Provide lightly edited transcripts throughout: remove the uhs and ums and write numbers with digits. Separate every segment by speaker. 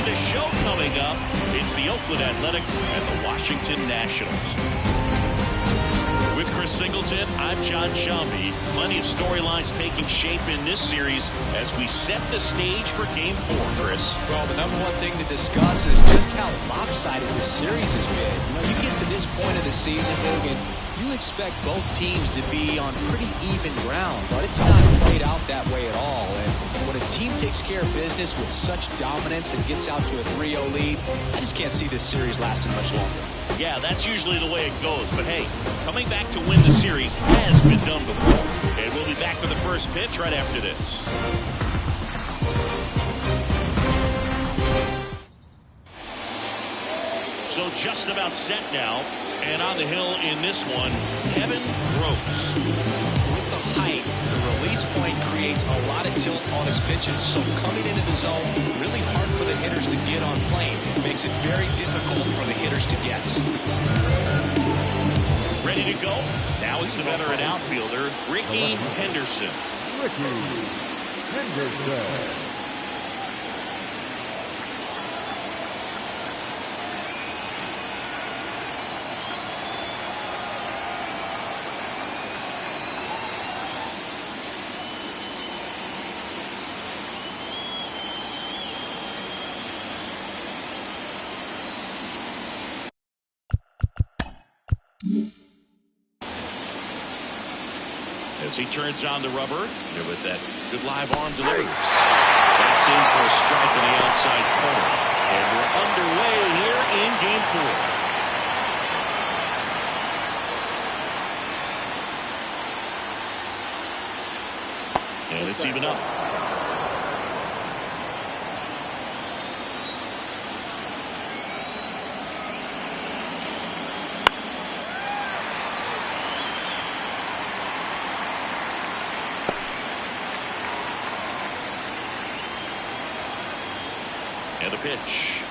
Speaker 1: And a show coming up. It's the Oakland Athletics and the Washington Nationals. With Chris Singleton, I'm John Shelby. Plenty of storylines taking shape in this series as we set the stage for Game 4, Chris.
Speaker 2: Well, the number one thing to discuss is just how lopsided this series has been. You know, you get to this point of the season, Hogan, you expect both teams to be on pretty even ground, but it's not played out that way at all. And when a team takes care of business with such dominance and gets out to a 3-0 lead, I just can't see this series lasting much longer.
Speaker 1: Yeah, that's usually the way it goes. But hey, coming back to win the series has been done before. And we'll be back with the first pitch right after this. So just about set now. And on the hill in this one, Kevin Gross.
Speaker 2: With the height, the release point creates a lot of tilt on his pitches. So coming into the zone, really hard for the hitters to get on plane. Makes it very difficult for the hitters to guess.
Speaker 1: Ready to go? Now it's the veteran outfielder, Ricky Henderson.
Speaker 3: Ricky Henderson.
Speaker 1: As he turns on the rubber, here with that good live arm delivery. That's in for a strike in the outside corner. And we're underway here in Game 4. And it's even up. And a pitch.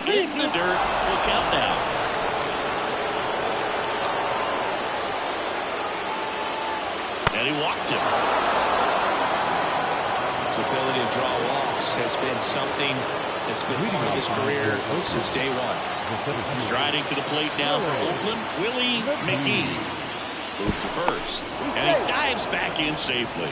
Speaker 1: In the dirt. Look out now. And he walked him.
Speaker 2: His ability to draw walks has been something that's been part of his career since day one.
Speaker 1: Striding to the plate now for Oakland, Willie McGee. Move to first. And he dives back in safely.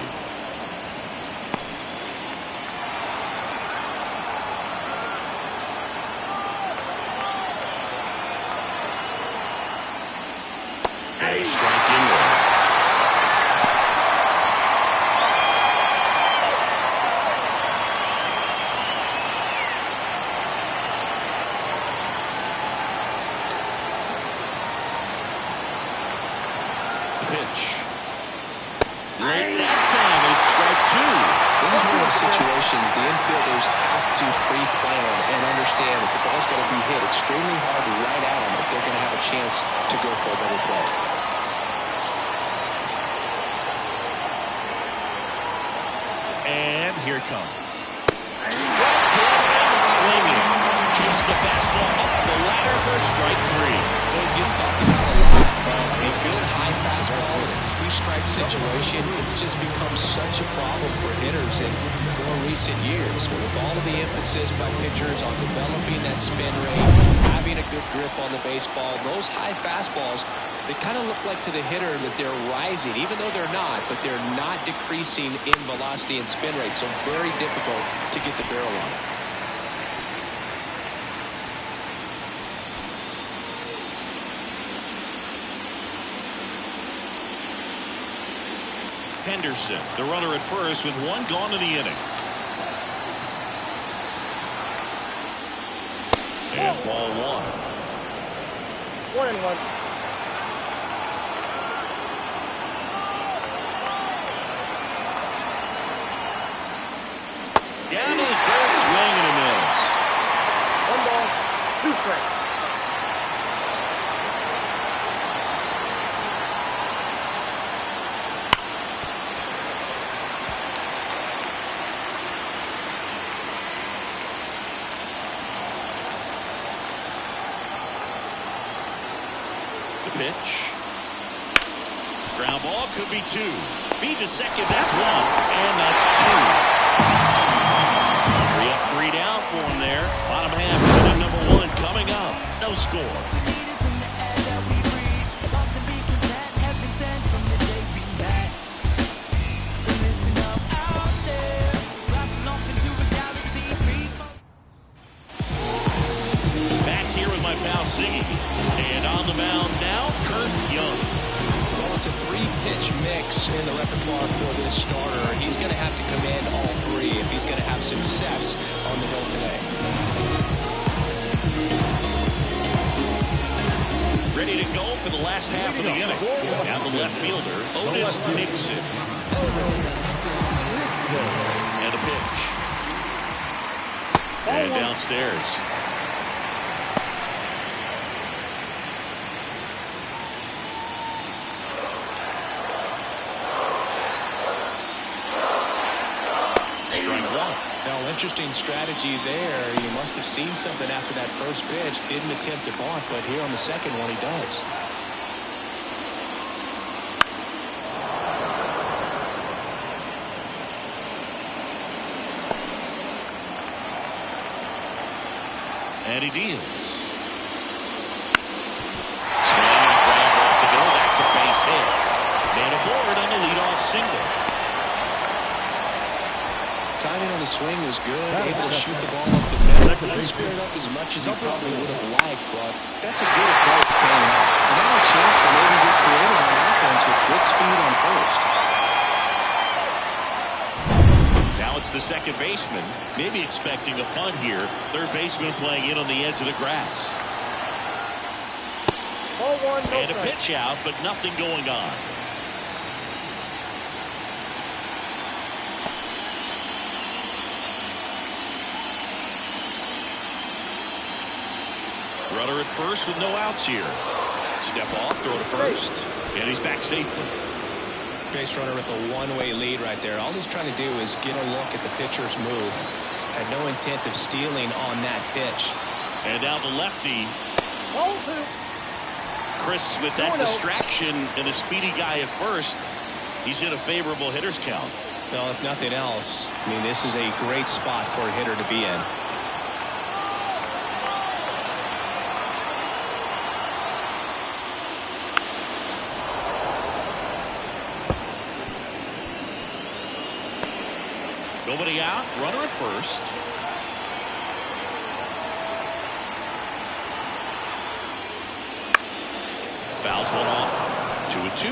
Speaker 1: And strike in one. Pitch. Late that time, it's strike two.
Speaker 2: This is one of those situations the infielders have to pre-plan and understand that the ball's going to be hit extremely hard right at them if they're going to have a chance to go for a double play.
Speaker 1: And here it comes. Struck him out swinging. Chase the fastball up the ladder for strike three.
Speaker 2: It gets talked about a lot. A good high fastball in a three-strike situation, it's just become such a problem for hitters in more recent years. With all of the emphasis by pitchers on developing that spin rate, having a good grip on the baseball, those high fastballs, they kind of look like to the hitter that they're rising, even though they're not, but they're not decreasing in velocity and spin rate, so very difficult to get the barrel on it.
Speaker 1: Henderson, the runner at first with one gone in the inning. And ball one.
Speaker 4: 1-1.
Speaker 1: Down to the dirt, swing and a miss.
Speaker 4: 1 ball, 2 strikes.
Speaker 1: The pitch. Ground ball could be 2. Feed to second. That's 1. And that's 2. 3 up, 3 down for him there. Bottom half, inning number 1 coming up. No score. Singing. And on the mound now, Kurt Young.
Speaker 2: Well, it's a 3-pitch mix in the repertoire for this starter. He's going to have to command all 3 if he's going to have success on the hill today.
Speaker 1: Ready to go for the last half of the inning. Now the left fielder, Otis Nixon. And a pitch. And downstairs.
Speaker 2: Interesting strategy there. You must have seen something after that first pitch. Didn't attempt to bunt, but here on the second one he does.
Speaker 1: And he deals. Swinging ground ball to go. That's a base hit. Man aboard on the leadoff single.
Speaker 2: Timing on the swing was good, able to shoot the ball up the middle. Not squared up as much as he probably would have liked, but that's a good approach paying off. And now a chance to maybe get creative on offense with good speed on first.
Speaker 1: Now it's the second baseman, maybe expecting a bunt here. Third baseman playing in on the edge of the grass. And a pitch out, but nothing going on. Runner at first with no outs here. Step off, throw to first, and he's back safely.
Speaker 2: Base runner with a one-way lead right there. All he's trying to do is get a look at the pitcher's move. Had no intent of stealing on that pitch.
Speaker 1: And now the lefty. Chris, with that distraction and a speedy guy at first, he's in a favorable hitter's count.
Speaker 2: Well, if nothing else, I mean, this is a great spot for a hitter to be in.
Speaker 1: Nobody out, runner at first. Fouls one off. 2-2.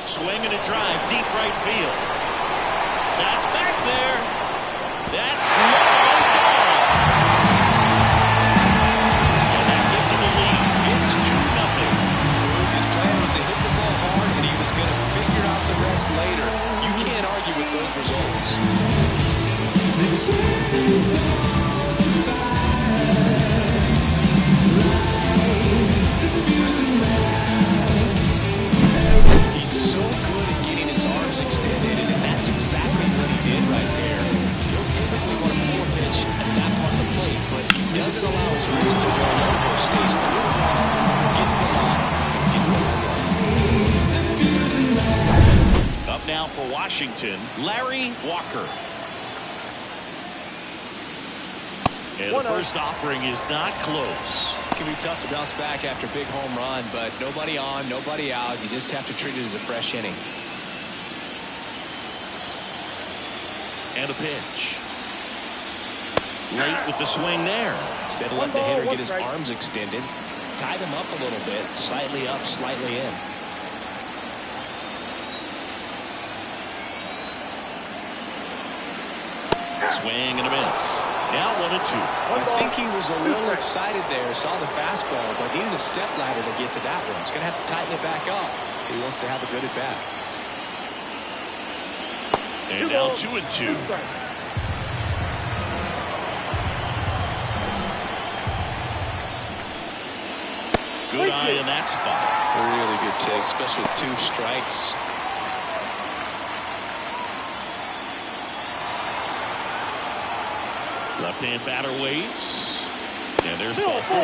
Speaker 1: Swing and a drive, deep right field. That's back there. That's long gone. And that gives him a lead. It's 2-0.
Speaker 2: His plan was to hit the ball hard, and he was going to figure out the rest later. You can't argue with those results. He's so good at getting his arms extended, and that's exactly what he did right there. You don't typically want to pull a pitch at that part of the plate, but he doesn't allow his wrist to roll over, stays through, gets the lock, gets the home run.
Speaker 1: Up now for Washington, Larry Walker. And the first offering is not close.
Speaker 2: It can be tough to bounce back after a big home run, but nobody on, nobody out. You just have to treat it as a fresh inning.
Speaker 1: And a pitch. Late with the swing there.
Speaker 2: Instead of letting the hitter get his arms extended, tied him up a little bit, slightly up, slightly in.
Speaker 1: Swing and a miss. Now 1-2.
Speaker 2: I think he was a little excited there, saw the fastball, but needed a step ladder to get to that one. He's going to have to tighten it back up if he wants to have a good at bat.
Speaker 1: And now 2-2. Good eye in that spot.
Speaker 2: A really good take, especially with 2 strikes.
Speaker 1: Left-hand batter waits. And there's ball 4.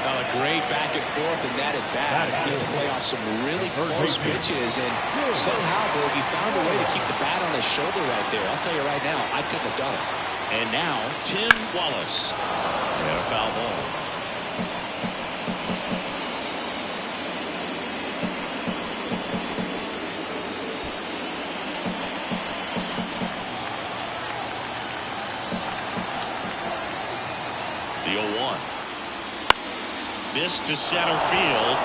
Speaker 2: Well, a great back and forth, and that at bat. He play off some really close pitches, and somehow, Bogey found a way to keep the bat on his shoulder right there. I'll tell you right now, I couldn't have done it.
Speaker 1: And now, Tim Wallace. And a foul ball. The 0-1. This to center field.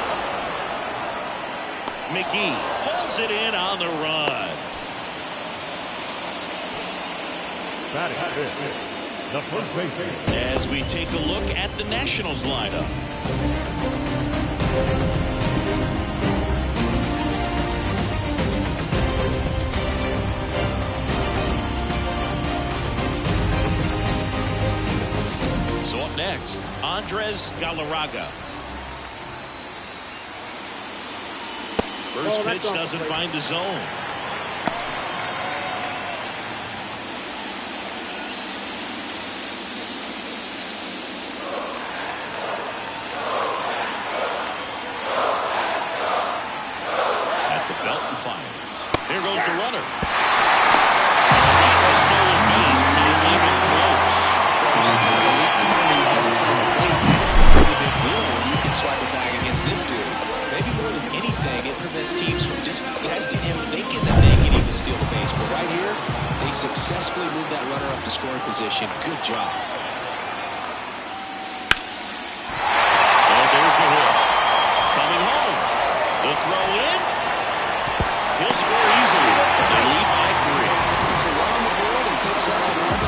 Speaker 1: McGee pulls it in on the run.
Speaker 3: The first baseman.
Speaker 1: As we take a look at the Nationals lineup. So up next, Andres Galarraga. First pitch doesn't find the zone. At the belt and fires. Here goes the runner. That's a stolen base. They leave it close.
Speaker 2: It's a pretty big deal when you can swipe a tag against this dude. Maybe more than anything, it prevents teams from just testing him, thinking that they can even steal the base. But right here, they successfully moved that runner up to scoring position. Good job.
Speaker 1: And there's a hit. Coming home. The throw in. He'll score easily. They lead by 3.
Speaker 2: It's a run on the board and picks up a run.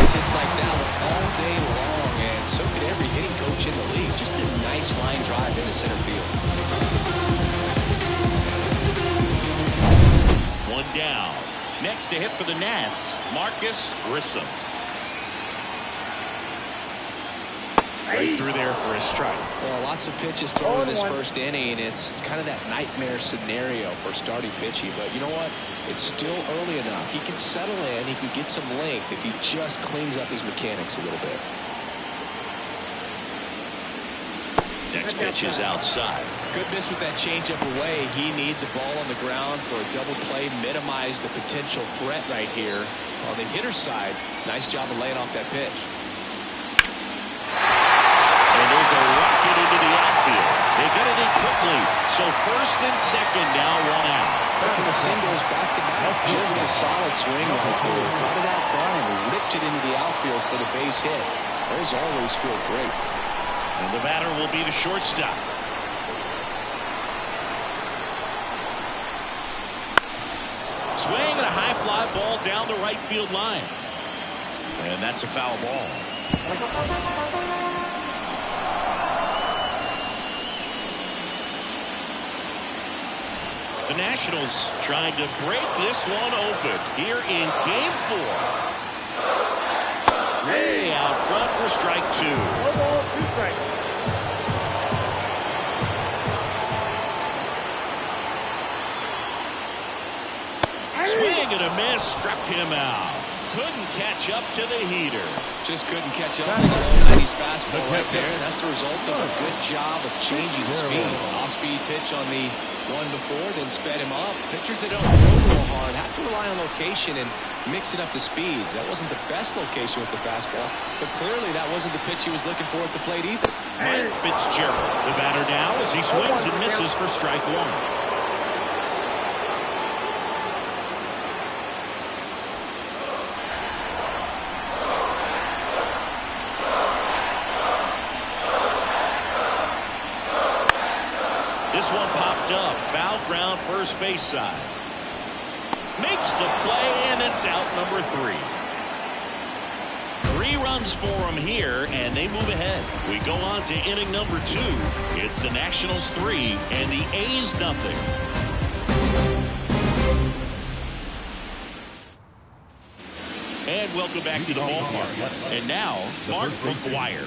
Speaker 2: Watch hits like that all day long, and so could every hitting coach in the league. Just a nice line drive into center field.
Speaker 1: One down. Next to hit for the Nats, Marcus Grissom. Right through there for a strike.
Speaker 2: Well, lots of pitches thrown in this first inning. It's kind of that nightmare scenario for starting pitching. But you know what? It's still early enough. He can settle in. He can get some length if he just cleans up his mechanics a little bit.
Speaker 1: Next pitch is outside.
Speaker 2: Good miss with that changeup away. He needs a ball on the ground for a double play. Minimize the potential threat right here. On the hitter's side, nice job of laying off that pitch.
Speaker 1: And there's a rocket into the outfield. They get it in quickly. So first and second now, 1 out.
Speaker 2: Back the singles back to back. Just a solid swing right there. Caught it out front and ripped it into the outfield for the base hit. Those always feel great.
Speaker 1: And the batter will be the shortstop. Swing and a high fly ball down the right field line. And that's a foul ball. The Nationals trying to break this one open here in Game 4. Way out front for strike 2.
Speaker 4: 1 ball, 2 strikes.
Speaker 1: Swing and a miss, struck him out. Couldn't catch up to the heater.
Speaker 2: Just couldn't catch up to the low 90s fastball right there. That's a result of a good job of changing speeds. Off-speed pitch on the one before, then sped him up. Pitchers that don't throw real hard have to rely on location and mix it up to speeds. That wasn't the best location with the fastball, but clearly that wasn't the pitch he was looking for at the plate either.
Speaker 1: Mike Fitzgerald, the batter now as he swings and misses for strike 1. This one popped up. Foul ground first base side. Makes the play, and it's out number 3. 3 runs for him here, and they move ahead. We go on to inning number 2. It's the Nationals 3 and the A's nothing. And welcome back to the ballpark. And now, Mark McGwire.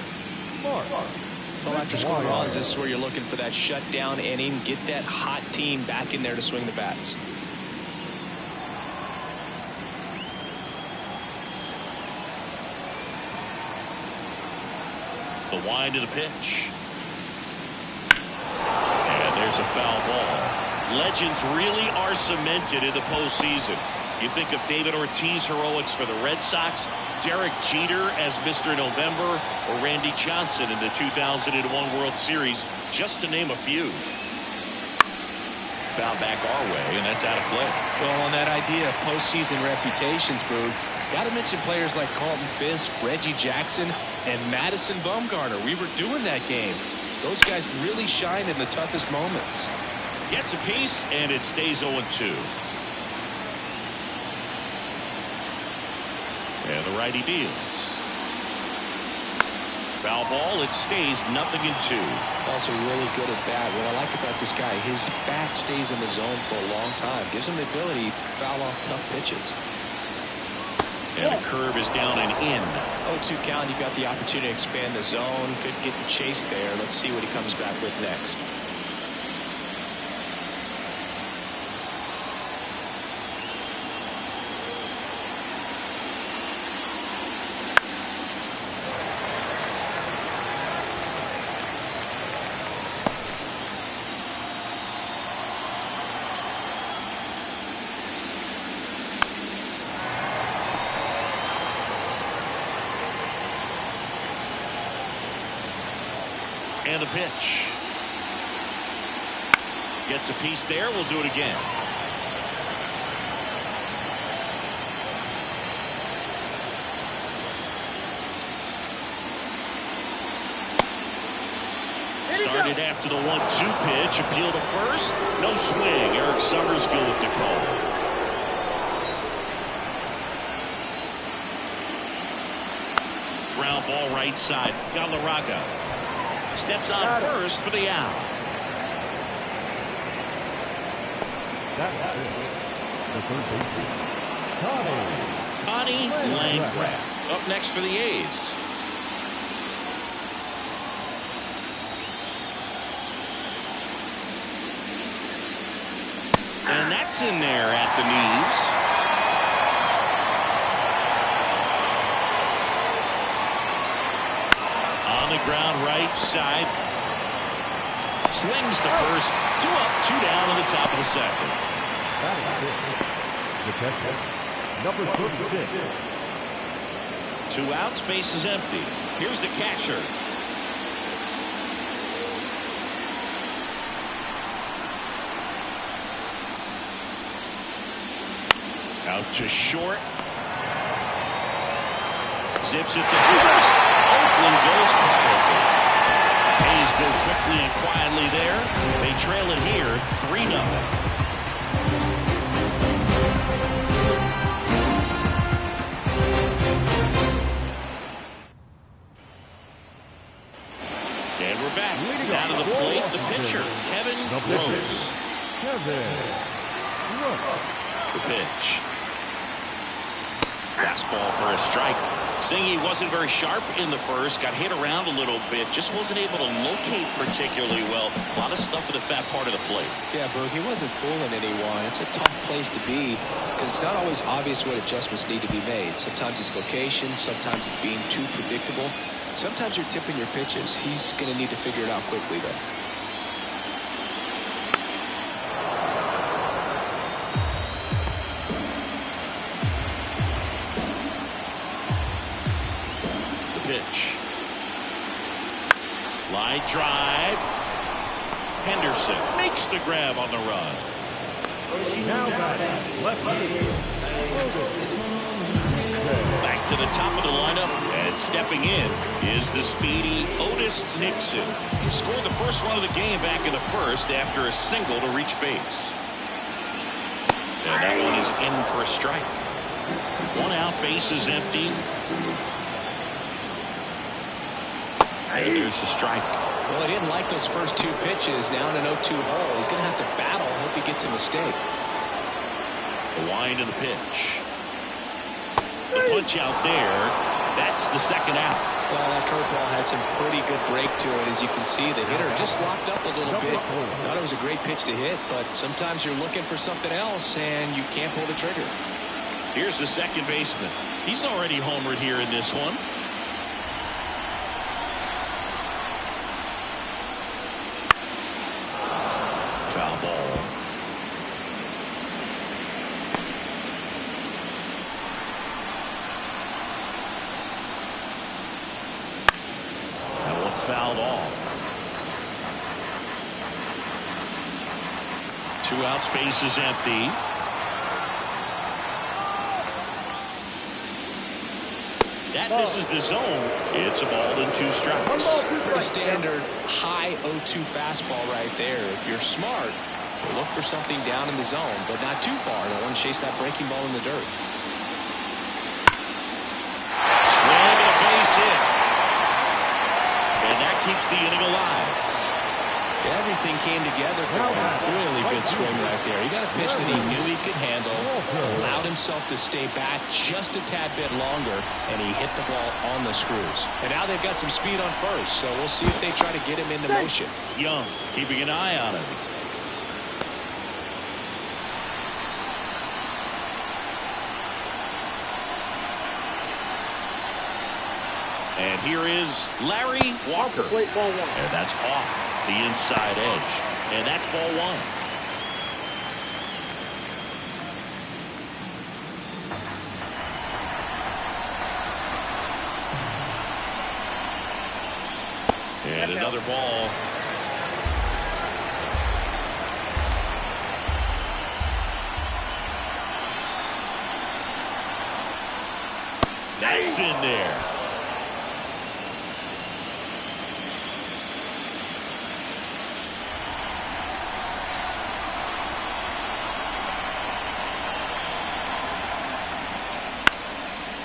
Speaker 2: Well, after scoring runs, this is where you're looking for that shutdown inning. Get that hot team back in there to swing the bats.
Speaker 1: The wind to the pitch. And there's a foul ball. Legends really are cemented in the postseason. You think of David Ortiz heroics for the Red Sox, Derek Jeter as Mr. November, or Randy Johnson in the 2001 World Series, just to name a few. Foul back our way, and that's out of play.
Speaker 2: Well, on that idea of postseason reputations, Boog, got to mention players like Carlton Fisk, Reggie Jackson, and Madison Bumgarner. We were doing that game. Those guys really shine in the toughest moments.
Speaker 1: Gets a piece, and it stays 0-2. And the righty deals. Foul ball, it stays 0-2.
Speaker 2: Also really good at bat. What I like about this guy, his bat stays in the zone for a long time. Gives him the ability to foul off tough pitches.
Speaker 1: And the curve is down and in.
Speaker 2: 0-2 count, you got the opportunity to expand the zone. Could get the chase there. Let's see what he comes back with next.
Speaker 1: And the pitch. Gets a piece there. We'll do it again. Started after the 1-2 pitch. Appeal to first. No swing. Eric Summers go with the call. Ground ball right side. Galarraga steps on first for the out. Connie Landgraf up next for the A's. And that's in there at the knees. On the ground right side. Slings to first. 2 up, 2 down on the top of the second.
Speaker 3: Number 36.
Speaker 1: 2 outs, base is empty. Here's the catcher. Out to short. Zips it to first. Oakland goes quietly. A's go quickly and quietly there. They trail it here 3-0. And we're back. Down to the plate, the pitcher, Kevin Gross. The pitch. Fastball for a strike. Singy wasn't very sharp in the first. Got hit around a little bit. Just wasn't able to locate particularly well. A lot of stuff at the fat part of the plate.
Speaker 2: Yeah, Berg, he wasn't fooling anyone. It's a tough place to be because it's not always obvious what adjustments need to be made. Sometimes it's location. Sometimes it's being too predictable. Sometimes you're tipping your pitches. He's going to need to figure it out quickly, though.
Speaker 1: Pitch. Line drive. Henderson makes the grab on the run.
Speaker 3: Now back,
Speaker 1: Back to the top of the lineup, and stepping in is the speedy Otis Nixon. He scored the first run of the game back in the first after a single to reach base. And that one is in for a strike. 1 out, base is empty. And there's the strike.
Speaker 2: Well, he didn't like those first 2 pitches. Now in an 0-2 hole. He's going to have to battle. Hope he gets a mistake.
Speaker 1: The wind of the pitch. The punch out there. That's the second out.
Speaker 2: Well, that curveball had some pretty good break to it. As you can see, the hitter just locked up a little bit. Thought it was a great pitch to hit, but sometimes you're looking for something else, and you can't pull the trigger.
Speaker 1: Here's the second baseman. He's already homered here in this one. fouled off. 2 outs, base is empty. That misses the zone. It's a ball and 2 strikes.
Speaker 2: Pretty standard high 0-2 fastball right there. If you're smart, you'll look for something down in the zone, but not too far. Don't want to chase that breaking ball in the dirt.
Speaker 1: Swing and a base hit. And that keeps the inning alive.
Speaker 2: Everything came together for him. Really good swing right there. He got a pitch that he knew he could handle, allowed himself to stay back just a tad bit longer, and he hit the ball on the screws. And now they've got some speed on first, so we'll see if they try to get him into motion.
Speaker 1: Young keeping an eye on him. And here is Larry Walker. And that's off the inside edge. And that's ball 1. And another ball. That's in there.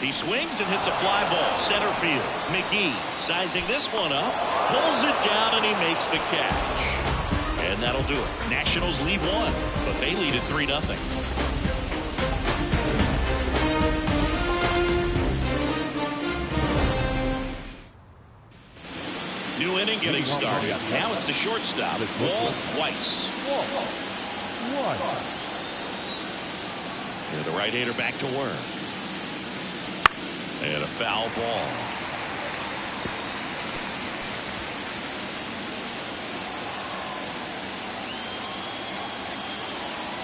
Speaker 1: He swings and hits a fly ball center field. McGee sizing this one up, pulls it down, and he makes the catch. And that'll do it. Nationals lead 1, but they lead at 3-0. New inning getting started. Now it's the shortstop, Walt Weiss. And the right-hander back to work. And a foul ball.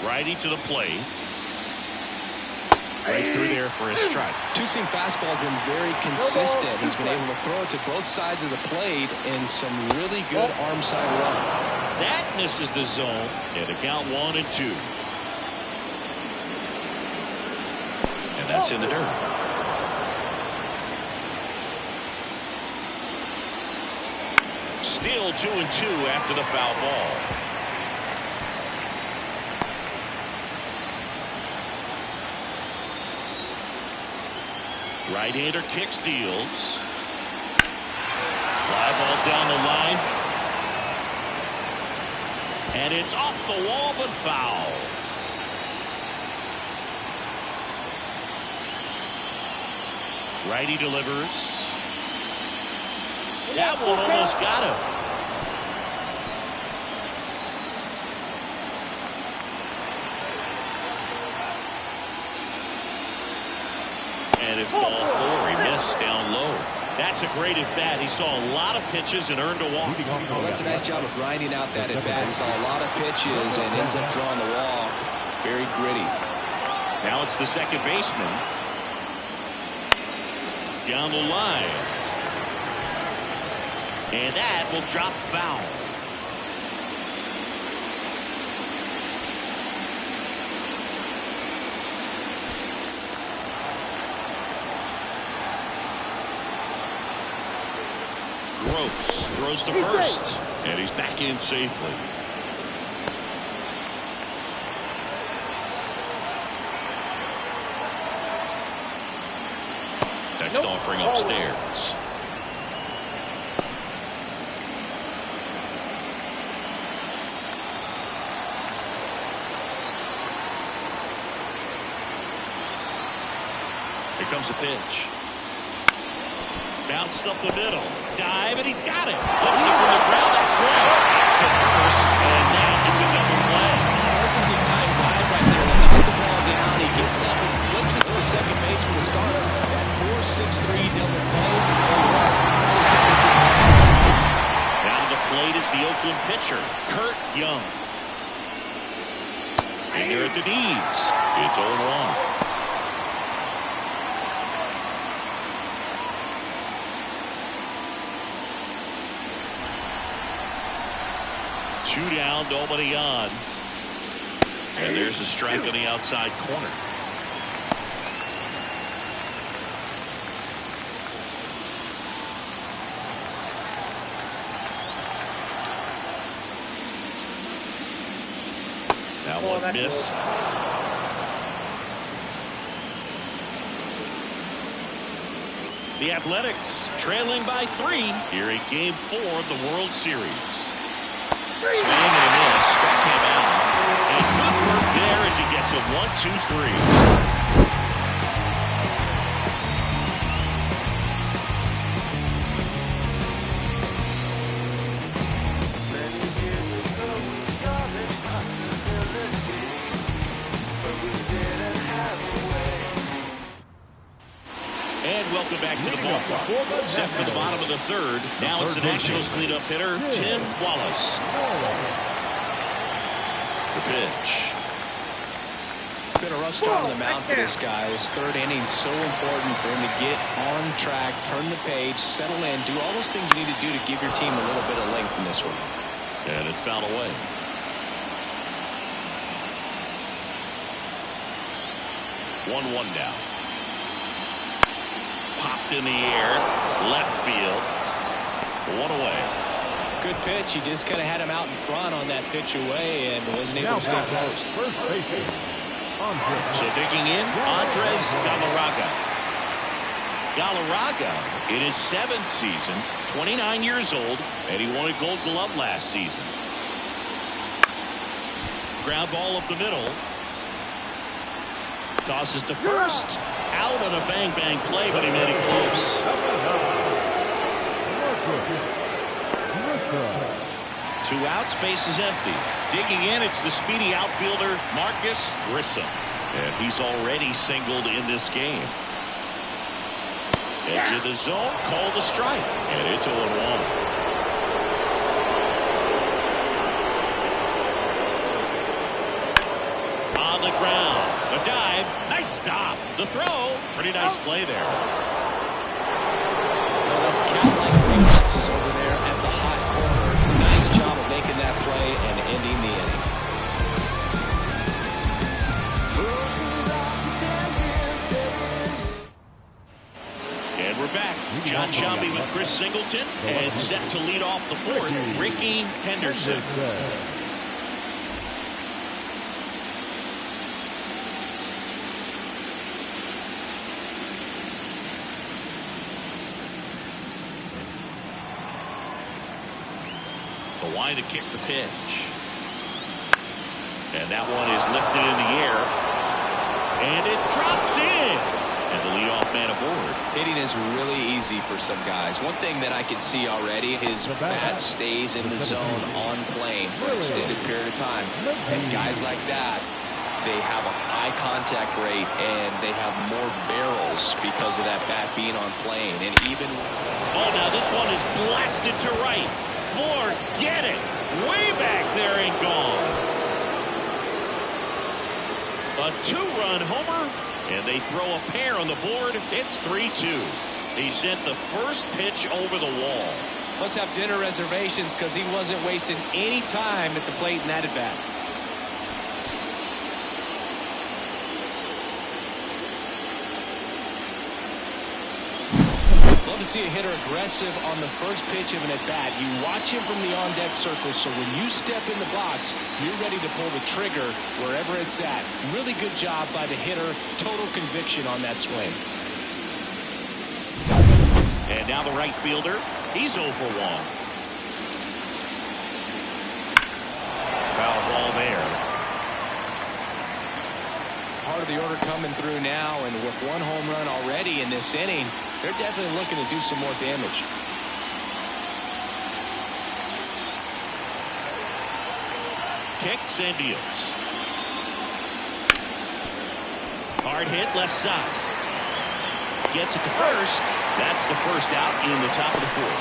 Speaker 1: Righty to the plate. Right through there for a strike.
Speaker 2: Two-seam fastball has been very consistent. He's been able to throw it to both sides of the plate in some really good arm side run.
Speaker 1: That misses the zone. And a count 1-2. And that's in the dirt. Still 2-2 after the foul ball. Right-hander kicks, deals. Fly ball down the line. And it's off the wall, but foul. Righty delivers. That one almost got him. And it's ball 4. He missed down low. That's a great at-bat. He saw a lot of pitches and earned a walk.
Speaker 2: Oh, that's a nice job of grinding out that at-bat. Saw a lot of pitches and ends up drawing the walk. Very gritty.
Speaker 1: Now it's the second baseman. Down the line. And that will drop foul. Gross throws to first. And he's back in safely. Next offering upstairs. Here comes a pitch. Bounced up the middle. Dive, and he's got it. Flips it from the ground. That's right. To first, and that is a double play.
Speaker 2: Perfectly timed dive right there. When he hit the ball down, he gets up and flips it to the second baseman to start. That 4-6-3 double play.
Speaker 1: Down to the plate is the Oakland pitcher, Kurt Young. And here at the knees, it's 0-1. 2 down, nobody on. And there's a strike on the outside corner. That one missed. The Athletics trailing by 3 here in Game 4 of the World Series. Swing and a miss. Struck him out. And good work there as he gets a 1-2-3. And welcome back to the ballpark. Set for the bottom of the 3rd. Now it's the Nationals cleanup hitter, Tim Wallace. The pitch.
Speaker 2: Been a rough start on the mound for this guy. This 3rd inning so important for him to get on track, turn the page, settle in, do all those things you need to do to give your team a little bit of length in this one.
Speaker 1: And it's fouled away. One now. Popped in the air, left field. 1 away.
Speaker 2: Good pitch. He just kind of had him out in front on that pitch away and wasn't able to stay close.
Speaker 1: So digging in, Andres Galarraga. Galarraga in his 7th season, 29 years old, and he won a Gold Glove last season. Ground ball up the middle. Tosses to first. Out on a bang-bang play, but he made it close. 2 outs, base is empty. Digging in, it's the speedy outfielder, Marcus Grissom. And he's already singled in this game. Edge of the zone, called a strike. And it's 0-1. On the ground. A dive. Nice stop. The throw. Pretty nice play there.
Speaker 2: Well, that's cat-like reflexes over there at the hot corner. Nice job of making that play and ending the inning.
Speaker 1: And we're back. John Shelby with Chris Singleton. And set to lead off the 4th, Ricky Henderson. Line to kick the pitch. And that one is lifted in the air. And it drops in. And the leadoff man aboard.
Speaker 2: Hitting is really easy for some guys. One thing that I can see already, his bat stays in the zone on plane for an extended period of time. And guys like that, they have a high contact rate and they have more barrels because of that bat being on plane. And even...
Speaker 1: Oh, now this one is blasted to right. Forget it. Way back there and gone. A 2-run homer, and they throw a pair on the board. It's 3-2. He sent the first pitch over the wall.
Speaker 2: Must have dinner reservations because he wasn't wasting any time at the plate in that at-bat. Love to see a hitter aggressive on the first pitch of an at-bat. You watch him from the on-deck circle, so when you step in the box, you're ready to pull the trigger wherever it's at. Really good job by the hitter. Total conviction on that swing.
Speaker 1: And now the right fielder. He's 0 for 1. Foul ball there.
Speaker 2: Part of the order coming through now, and with 1 home run already in this inning, they're definitely looking to do some more damage.
Speaker 1: Kicks and deals. Hard hit left side. Gets it to first. That's the first out in the top of the 4th.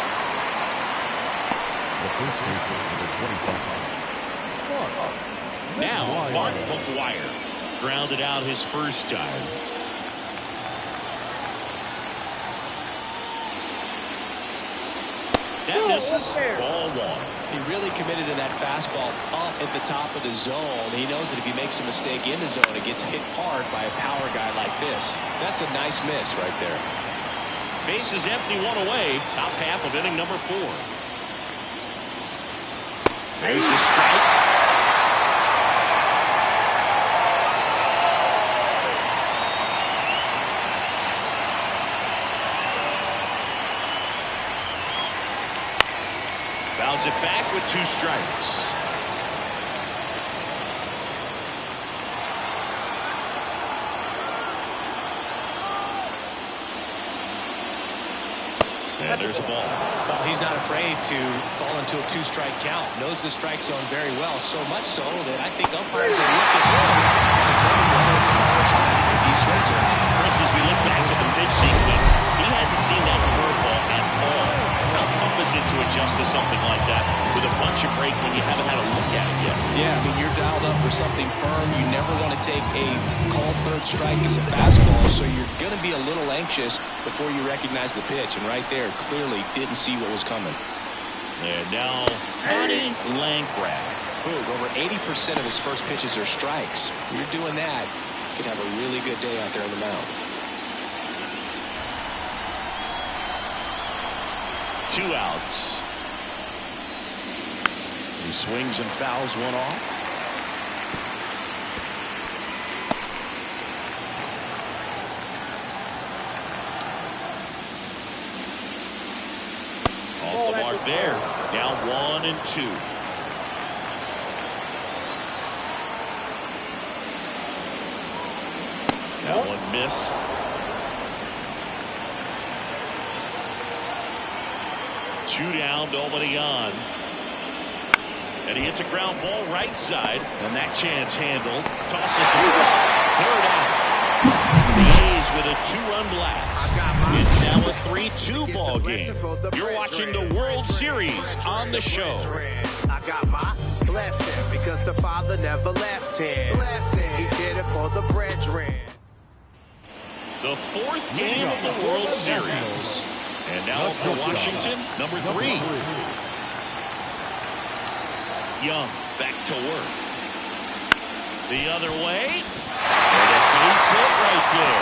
Speaker 1: Now Mark McGuire grounded out his first time. That misses. Ball one.
Speaker 2: He really committed to that fastball up at the top of the zone. He knows that if he makes a mistake in the zone, it gets hit hard by a power guy like this. That's a nice miss right there.
Speaker 1: Base is empty, one away. Top half of inning number 4. There's the strike. Fouls it back with 2 strikes. And there's a ball.
Speaker 2: Well, he's not afraid to fall into a 2-strike count. Knows the strike zone very well, so much so that I think umpires are looking for him and determine whether it's a ball or strike. If he swings or not.
Speaker 1: Chris, as we look back at the pitch sequence, he hadn't seen that curveball at all. How tough is it to adjust to something like that with a bunch of break when you haven't had a look at it yet?
Speaker 2: Yeah, I mean, you're dialed up for something firm. You never want to take a called 3rd strike as a fastball, so you're going to be a little anxious before you recognize the pitch. And right there, clearly didn't see what was coming.
Speaker 1: And now, Connie Lankrad.
Speaker 2: Over 80% of his first pitches are strikes. When you're doing that, you could have a really good day out there on the mound.
Speaker 1: 2 outs. He swings and fouls one off. Off the mark there. Now 1-2. That one missed. Two down, nobody on. And he hits a ground ball right side. And that chance handled. Tosses to first. 3rd out. The A's with a 2-run blast. It's now a 3-2 ball game. You're watching the World Series on the show.
Speaker 5: I got my blessing because the Father never left him. He did it for the brethren.
Speaker 1: The 4th game of the World Series. And now for Washington, number 3. Young back to work. The other way. And a base hit right there.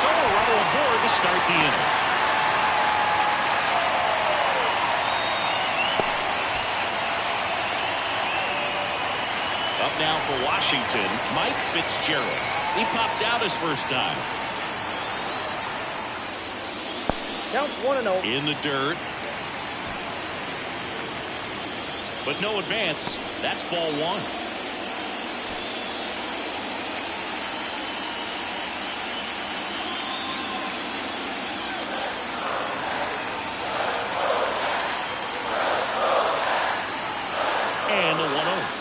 Speaker 1: So a runner aboard to start the inning. Up now for Washington, Mike Fitzgerald. He popped out his first time.
Speaker 4: Count 1-0.
Speaker 1: In the dirt. But no advance. That's ball 1. And a 1-0.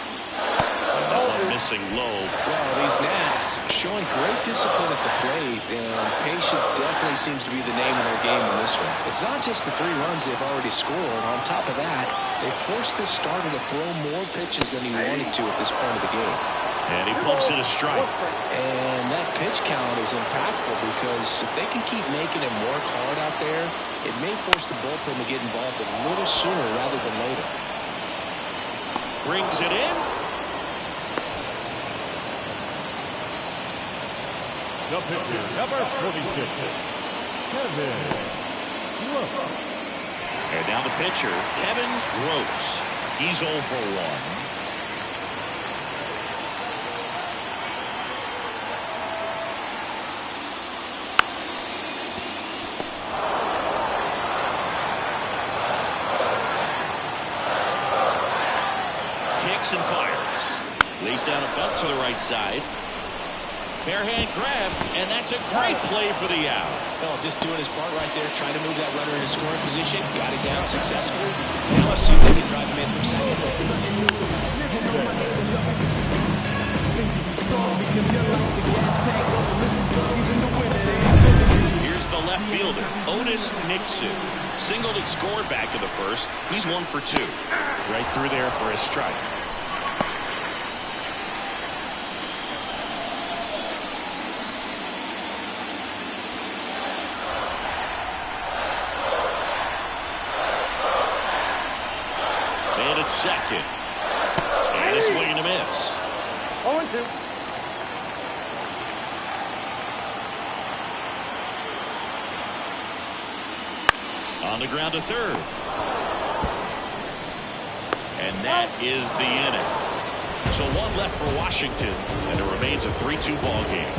Speaker 1: Missing low.
Speaker 2: Well, these Nats showing great discipline at the plate, and patience definitely seems to be the name of their game in this one. It's not just the 3 runs they've already scored. On top of that, they forced this starter to throw more pitches than he wanted to at this point of the game.
Speaker 1: And he pumps it a strike.
Speaker 2: And that pitch count is impactful because if they can keep making him work hard out there, it may force the bullpen to get involved a little sooner rather than later.
Speaker 1: Brings it in.
Speaker 3: The pitcher, number 46, Kevin Gross.
Speaker 1: And now the pitcher, Kevin Gross. He's 0 for 1. Kicks and fires. Lays down a bunt to the right side. Barehand grab, and that's a great play for the out.
Speaker 2: Well, just doing his part right there, trying to move that runner into scoring position. Got it down successfully. Now let's see if they can drive him in from second.
Speaker 1: Here's the left fielder, Otis Nixon. Singled and scored back in the first. He's 1 for 2. Right through there for a strike. second. And a swing and a miss.
Speaker 4: 0-2.
Speaker 1: On the ground to third. And that is the inning. So one left for Washington, and it remains a 3-2 ball game.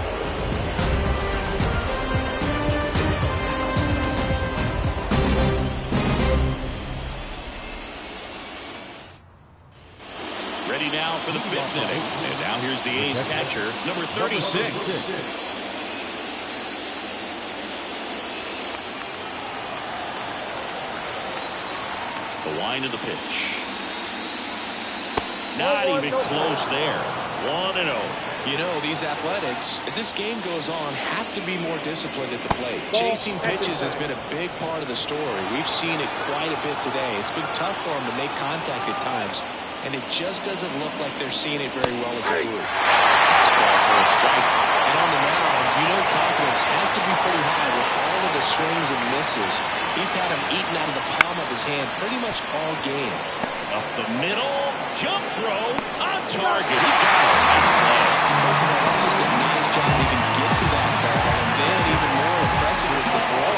Speaker 1: Ready now for the fifth inning. And now here's the A's catcher, number 36. The wind of the pitch. Not even close there. 1-0.
Speaker 2: You know, these Athletics, as this game goes on, have to be more disciplined at the plate. Chasing pitches has been a big part of the story. We've seen it quite a bit today. It's been tough for them to make contact at times, and it just doesn't look like they're seeing it very well as a group.
Speaker 1: Ball for a strike.
Speaker 2: And on the mound, you know confidence has to be pretty high with all of the swings and misses. He's had them eaten out of the palm of his hand pretty much all game.
Speaker 1: Up the middle, jump throw, on target. He got it. Nice play.
Speaker 2: First of all, that's just a nice job to even get to that ball, and then even more impressive is the throw.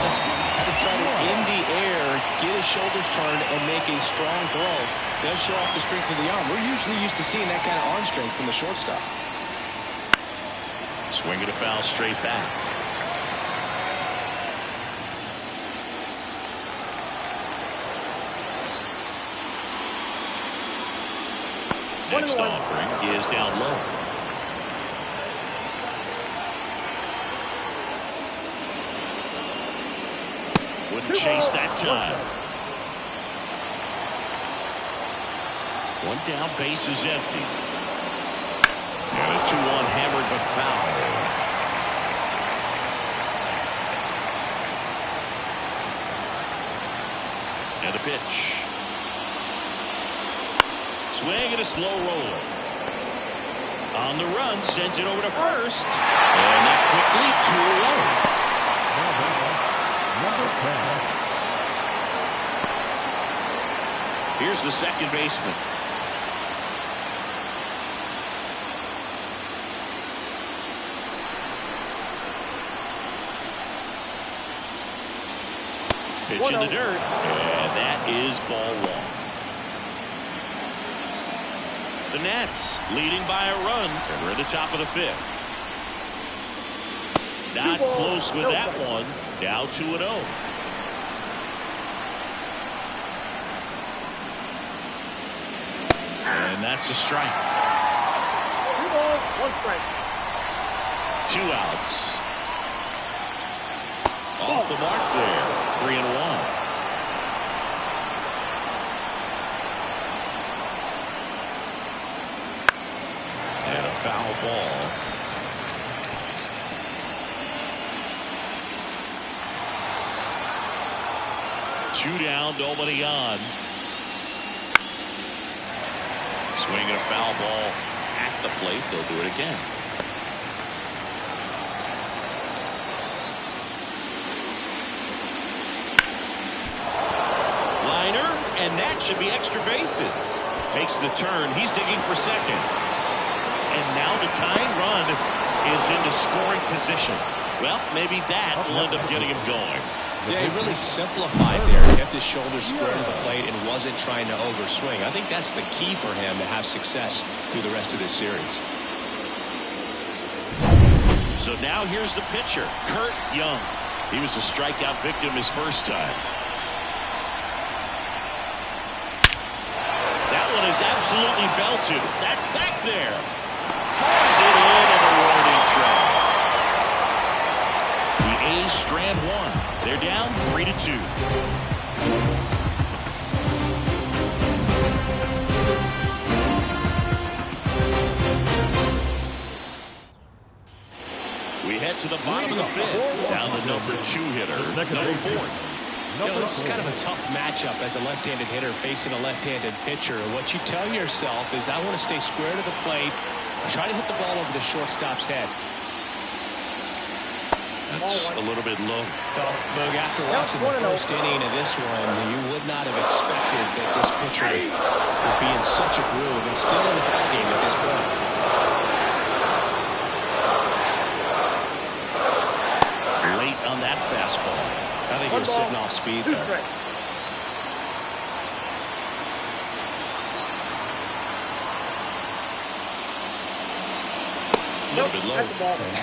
Speaker 2: That's had to try to in the air, get his shoulders turned, and make a strong throw. Does show off the strength of the arm. We're usually used to seeing that kind of arm strength from the shortstop.
Speaker 1: Swing and a foul straight back. Next offering is down low. Wouldn't chase that time. One down, base is empty. And a 2-1 hammered but foul. And a pitch. Swing and a slow roller. On the run, sends it over to first. And that quickly 2 away.
Speaker 3: Number 10.
Speaker 1: Here's the second baseman. Pitch in the dirt. And that is ball one. The Nats leading by a run, and we're at the top of the fifth. Not close with that one. Now 2-0. And that's a strike.
Speaker 4: 2 balls, 1 strike.
Speaker 1: 2 outs. Off the mark there. 3-1. And a foul ball. Two down, nobody on. Swinging a foul ball at the plate. They'll do it again. Liner, and that should be extra bases. Takes the turn. He's digging for second. And now the tying run is into scoring position. Well, maybe that will end up getting him going.
Speaker 2: Yeah, he really simplified there. He kept his shoulders square to the plate and wasn't trying to overswing. I think that's the key for him to have success through the rest of this series.
Speaker 1: So now here's the pitcher, Kurt Young. He was a strikeout victim his first time. That one is absolutely belted. That's back there. Pulls it in and a warning track. The A's strand one. They're down 3-2. We head to the bottom of the fifth. Down the number 2 hitter, number 4.
Speaker 2: You know, this is kind of a tough matchup as a left-handed hitter facing a left-handed pitcher. What you tell yourself is, I want to stay square to the plate, try to hit the ball over the shortstop's head.
Speaker 1: That's a little bit low.
Speaker 2: Well, Boog, after watching the first inning of this one, you would not have expected that this pitcher would be in such a groove and still in the ballgame at this point.
Speaker 1: Late on that fastball.
Speaker 2: I think he was sitting off speed there.
Speaker 1: A little bit low.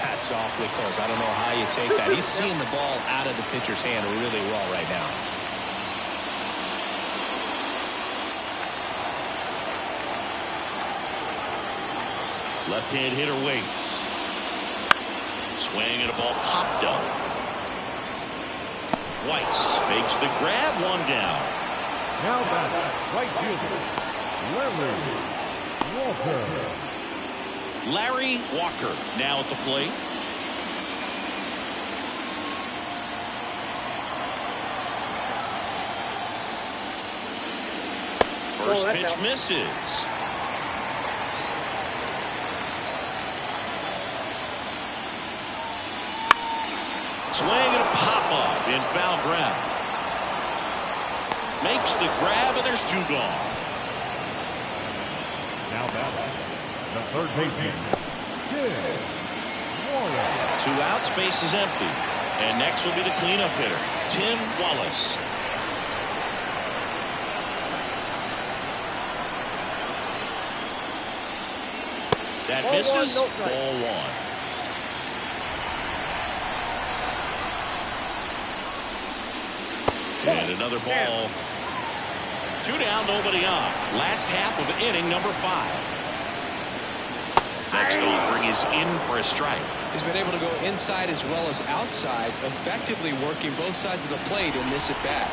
Speaker 2: That's awfully close. I don't know how you take that. He's seeing the ball out of the pitcher's hand really well right now.
Speaker 1: Left-hand hitter waits. Swing and a ball popped up. Weiss makes the grab, one down.
Speaker 3: Now back, right fielder, Larry Walker.
Speaker 1: Larry Walker now at the plate. First pitch misses. Swing and a pop-up in foul ground. Makes the grab, and there's two gone.
Speaker 3: Now back, the third baseman, Tim Wallace.
Speaker 1: 2 outs, base is empty. And next will be the cleanup hitter, Tim Wallace. That misses. Ball one. And another ball. 2 down, nobody on. Last half of inning number 5. Next offering is in for a strike.
Speaker 2: He's been able to go inside as well as outside, effectively working both sides of the plate in this at-bat.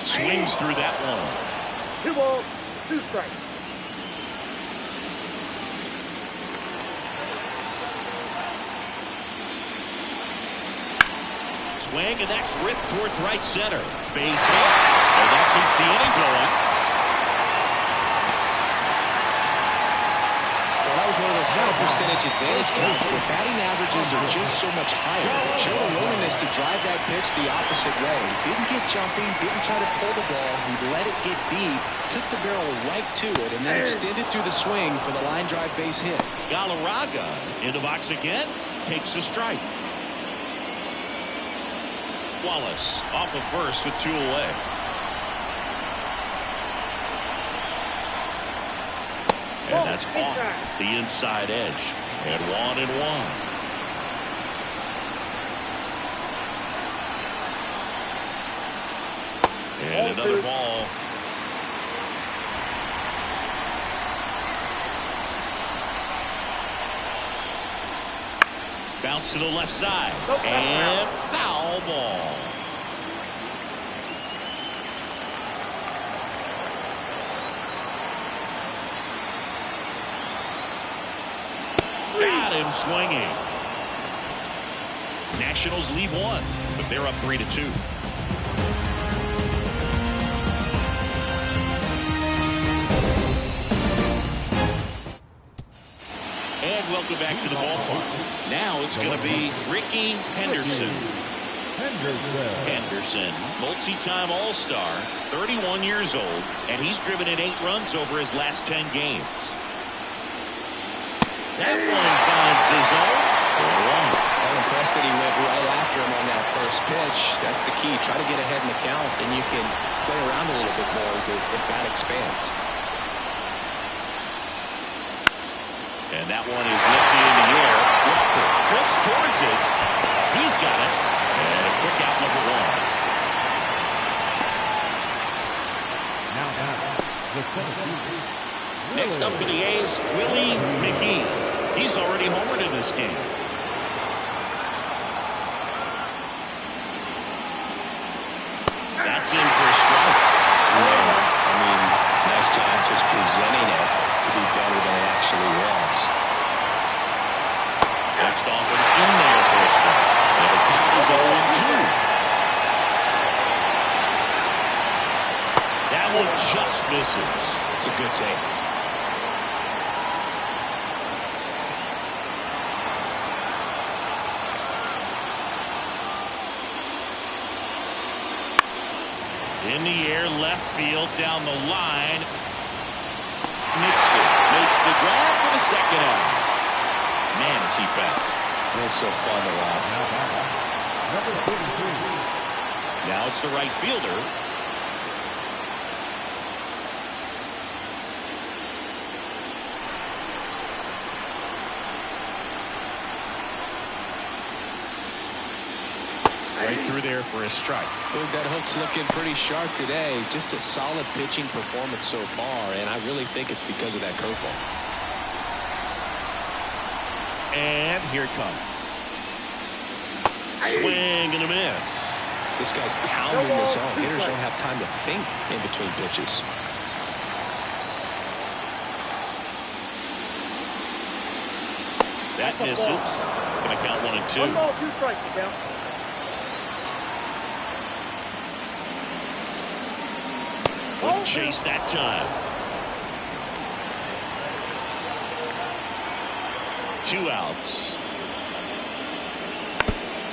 Speaker 1: Swings through that one.
Speaker 4: 2 balls, 2 strikes.
Speaker 1: Swing, and that's ripped towards right center. Base hit, and that keeps the inning going.
Speaker 2: Well, that was one of those high percentage advantage counts where batting averages are just so much higher. Showed a willingness to drive that pitch the opposite way. Didn't get jumpy, didn't try to pull the ball. He let it get deep, took the barrel right to it, and then extended through the swing for the line drive base hit.
Speaker 1: Galarraga in the box again, takes a strike. Wallace off of first with 2 away. And that's off the inside edge. And 1-1. And another ball. Bounce to the left side. And foul ball. Got him swinging. Nationals leave 1, but they're up 3-2. And welcome back to the ballpark. Now it's going to be Ricky Henderson. Henderson, multi-time All-Star, 31 years old, and he's driven in 8 runs over his last 10 games. That one finds the zone.
Speaker 2: I'm impressed that he went right after him on that first pitch. That's the key. Try to get ahead in the count, and you can play around a little bit more as the bat expands.
Speaker 1: And that one is lifted in the air. Walker drifts towards it. He's got it. And a quick out, number 1. Next up for the A's, Willie McGee. He's already homered in this game. That's in for a strike.
Speaker 2: I mean, nice job just presenting it to be better than it actually was.
Speaker 1: Next offering in there for a strike. And the count is 0-2. That one just misses.
Speaker 2: It's a good take.
Speaker 1: In the air, left field, down the line. Nixon makes the grab for the second out. Man, is he fast.
Speaker 2: That's so fun to watch.
Speaker 3: Number 33.
Speaker 1: Now it's the right fielder. Right through there for a strike.
Speaker 2: Boog, that hook's looking pretty sharp today. Just a solid pitching performance so far, and I really think it's because of that curveball.
Speaker 1: And here it comes. Swing and a miss.
Speaker 2: This guy's pounding the zone. Hitters don't have time to think in between pitches.
Speaker 1: That misses. Going to count 1 and 2.
Speaker 4: 1 ball, 2 strikes, count.
Speaker 1: Wouldn't chase that time. 2 outs.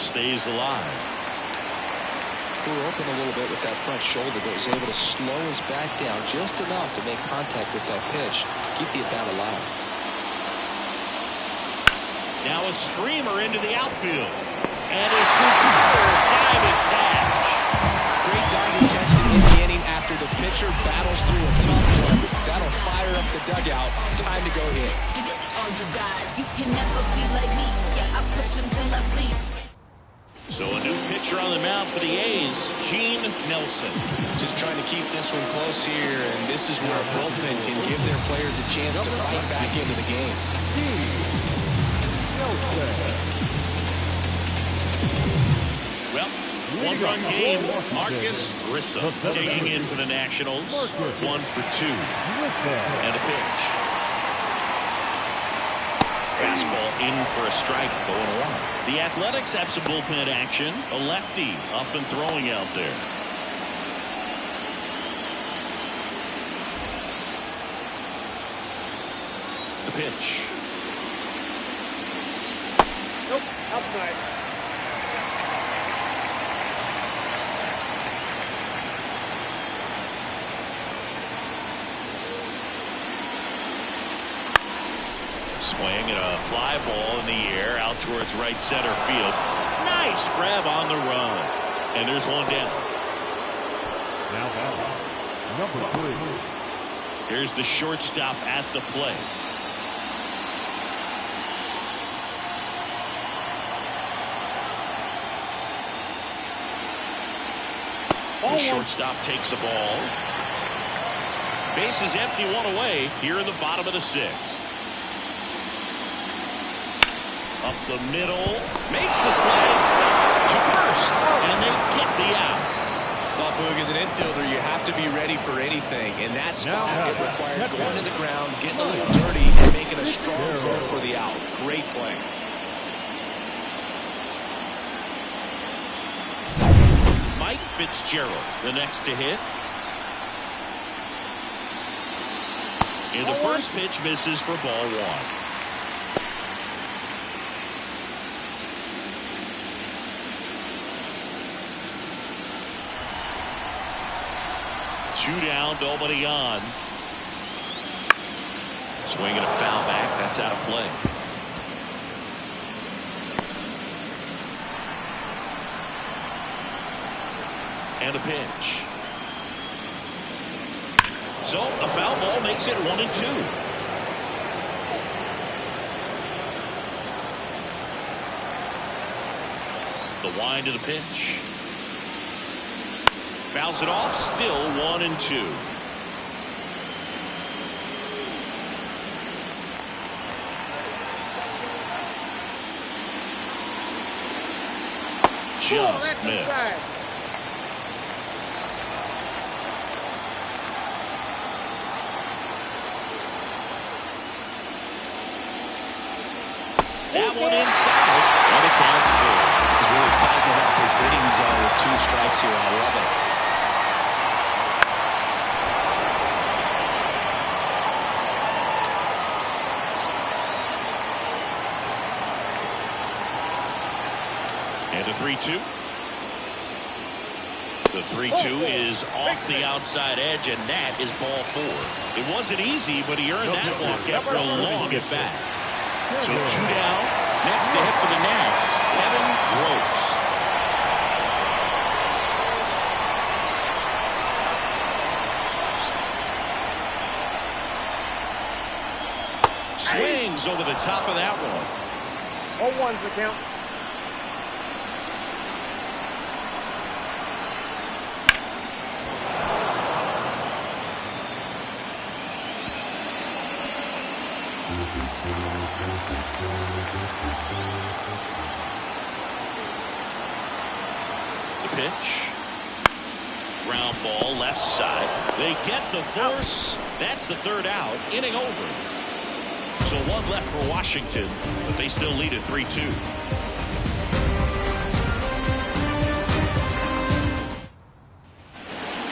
Speaker 1: Stays alive.
Speaker 2: Threw open a little bit with that front shoulder, but was able to slow his back down just enough to make contact with that pitch. Keep the at-bat alive.
Speaker 1: Now a screamer into the outfield. And a superb diving catch.
Speaker 2: Great diving catch to end the inning after the pitcher battles through a tough one. That'll fire up the dugout. Time to go hit.
Speaker 6: Oh, you got, you can never be like me. Yeah, I push him till I bleed.
Speaker 1: So a new pitcher on the mound for the A's, Gene Nelson.
Speaker 2: Just trying to keep this one close here, and this is where a bullpen can give their players a chance to fight back into the game.
Speaker 1: Well, 1-run game. Marcus Grissom digging in for the Nationals. 1 for 2. And a pitch. Fastball in for a strike, going 1. The Athletics have some bullpen action. A lefty up and throwing out there. The pitch.
Speaker 4: Nope, outside.
Speaker 1: Swing and a fly ball in the air out towards right center field. Nice grab on the run. And there's 1 down.
Speaker 3: Now batting, number 3.
Speaker 1: Here's the shortstop at the plate. The shortstop takes the ball. Base is empty, 1 away here in the bottom of the 6th. Up the middle, makes the sliding stop to first, and they get the out.
Speaker 2: Well, Boog, as an infielder, you have to be ready for anything. In that spot, it required going to the ground, getting a little dirty, and making a strong throw for the out. Great play.
Speaker 1: Mike Fitzgerald, the next to hit. And the first pitch misses for ball 1. Two down, nobody on. Swing and a foul back. That's out of play. And a pitch. So a foul ball makes it 1 and 2. The wind of the pitch. Fouls it off, still 1 and 2. Just missed. That one inside, and it counts 4.
Speaker 2: He's really tightened up his hitting zone with 2 strikes here. I love it. And a 3-2.
Speaker 1: The 3-2 is off the outside edge, and that is ball 4. It wasn't easy, but he earned that walk after a long at bat. So 2 down. Next to hit for the Nats, Kevin Gross. Swings over the top of that one.
Speaker 4: 0-1's the count.
Speaker 1: The pitch. Ground ball left side. They get the force. That's the 3rd out. Inning over. So 1 left for Washington, but they still lead at 3-2.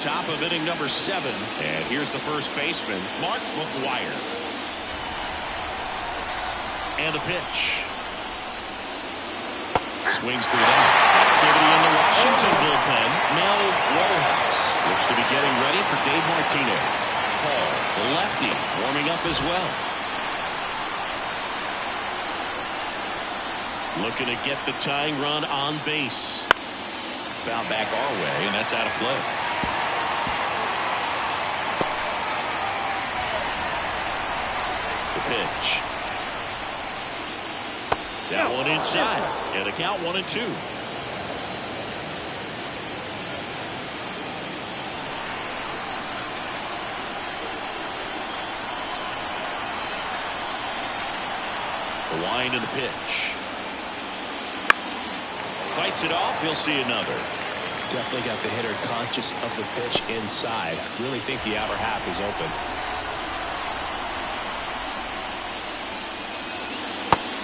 Speaker 1: Top of inning number 7, and here's the first baseman, Mark McGwire. And the pitch. Swings through that. Activity in the Washington bullpen. Mel Rojas looks to be getting ready for Dave Martinez. Paul, the lefty, warming up as well. Looking to get the tying run on base. Foul back our way, and that's out of play. The pitch. That one inside, and a count 1-2. The wind and the pitch. Fights it off. He'll see another.
Speaker 2: Definitely got the hitter conscious of the pitch inside. Really think the outer half is open.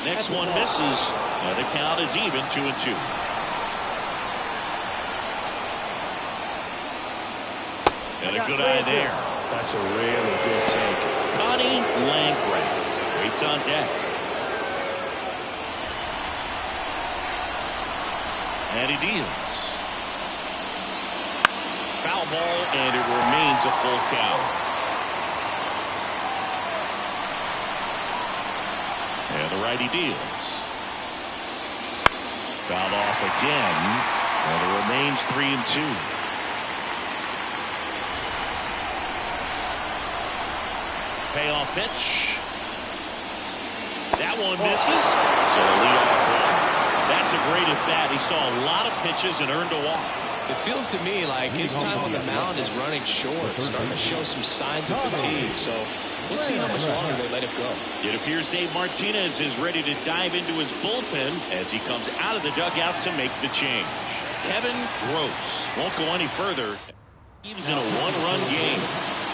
Speaker 1: Next one misses. The count is even, 2-2. And a good eye there.
Speaker 2: That's a really good take.
Speaker 1: Connie Landgraf waits on deck. And he deals. Foul ball, and it remains a full count. And the righty deals. Fouled off again, and it remains 3-2. Payoff pitch. That one misses. So a leadoff run. That's a great at bat. He saw a lot of pitches and earned a walk.
Speaker 2: It feels to me like his time on the mound is running short, starting to show some signs of fatigue. So we'll see how much longer they let him go.
Speaker 1: It appears Dave Martinez is ready to dive into his bullpen as he comes out of the dugout to make the change. Kevin Gross won't go any further. He's in a 1-run game.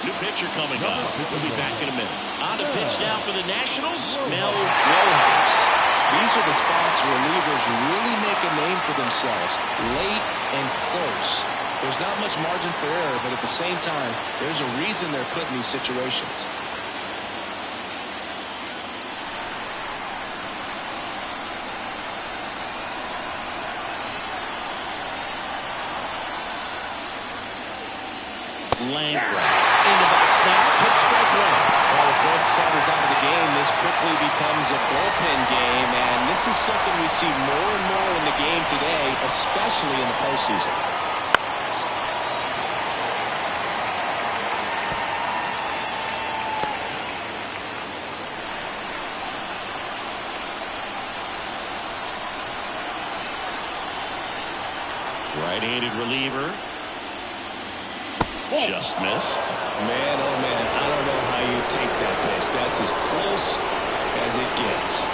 Speaker 1: New pitcher coming up. We'll be back in a minute. On to pitch now for the Nationals, Mel Rojas.
Speaker 2: These are the spots where relievers really make a name for themselves, late and close. There's not much margin for error, but at the same time, there's a reason they're put in these situations.
Speaker 1: Landgraf in the box now. Takes strike 1.
Speaker 2: Well, with both starters out of the game, this quickly becomes a bullpen game, and this is something we see more and more in the game today, especially in the postseason.
Speaker 1: Right-handed reliever. Just missed.
Speaker 2: Man, oh man, I don't know how you take that pitch. That's as close as it gets.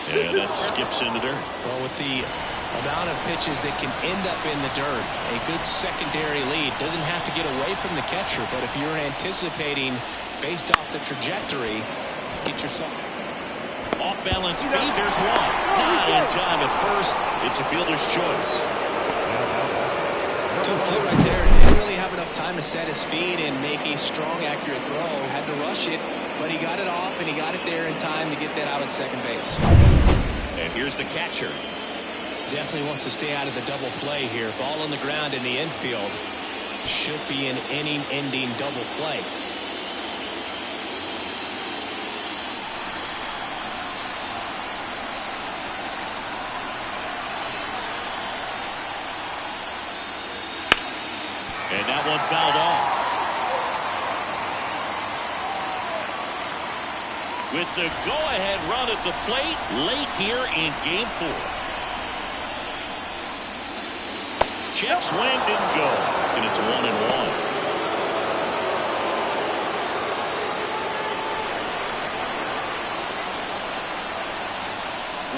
Speaker 1: Yeah, that skips in the dirt.
Speaker 2: Well, with the amount of pitches that can end up in the dirt, a good secondary lead doesn't have to get away from the catcher, but if you're anticipating based off the trajectory, get yourself.
Speaker 1: Off-balance feed, there's one. Not in time at first. It's a fielder's choice.
Speaker 2: Tough play right there. Didn't really have enough time to set his feet and make a strong, accurate throw. Had to rush it, but he got it off, and he got it there in time to get that out at second base.
Speaker 1: And here's the catcher.
Speaker 2: Definitely wants to stay out of the double play here. Ball on the ground in the infield. Should be an inning-ending double play.
Speaker 1: And that one fouled off. With the go-ahead run at the plate late here in Game 4. Check swing, didn't go. And it's 1-1.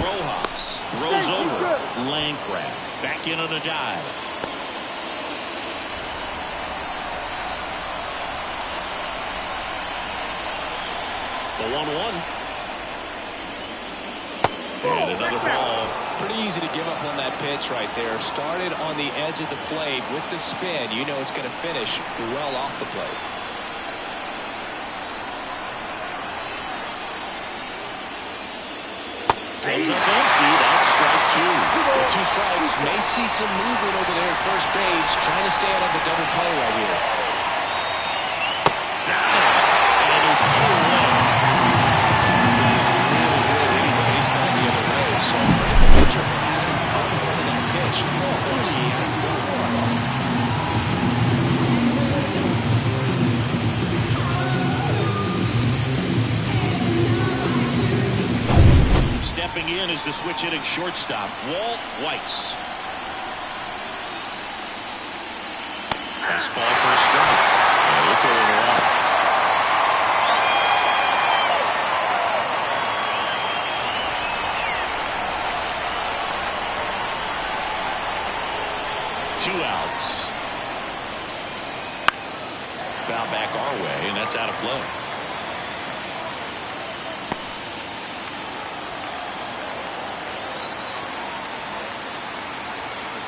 Speaker 1: Rojas throws over. Land grab. Back in on a dive. The 1-1. And another ball.
Speaker 2: Pretty easy to give up on that pitch right there. Started on the edge of the plate with the spin. You know it's going to finish well off the plate.
Speaker 1: Goes up empty. That's strike 2.
Speaker 2: The 2 strikes. May see some movement over there at first base. Trying to stay out of the double play right here.
Speaker 1: And there's 2 away.
Speaker 2: So credit the pitcher for having up front of that pitch. Early
Speaker 1: Stepping in is the switch hitting shortstop, Walt Weiss. Fastball for a strike. And it's over the line. Two outs. Foul back our way, and that's out of play.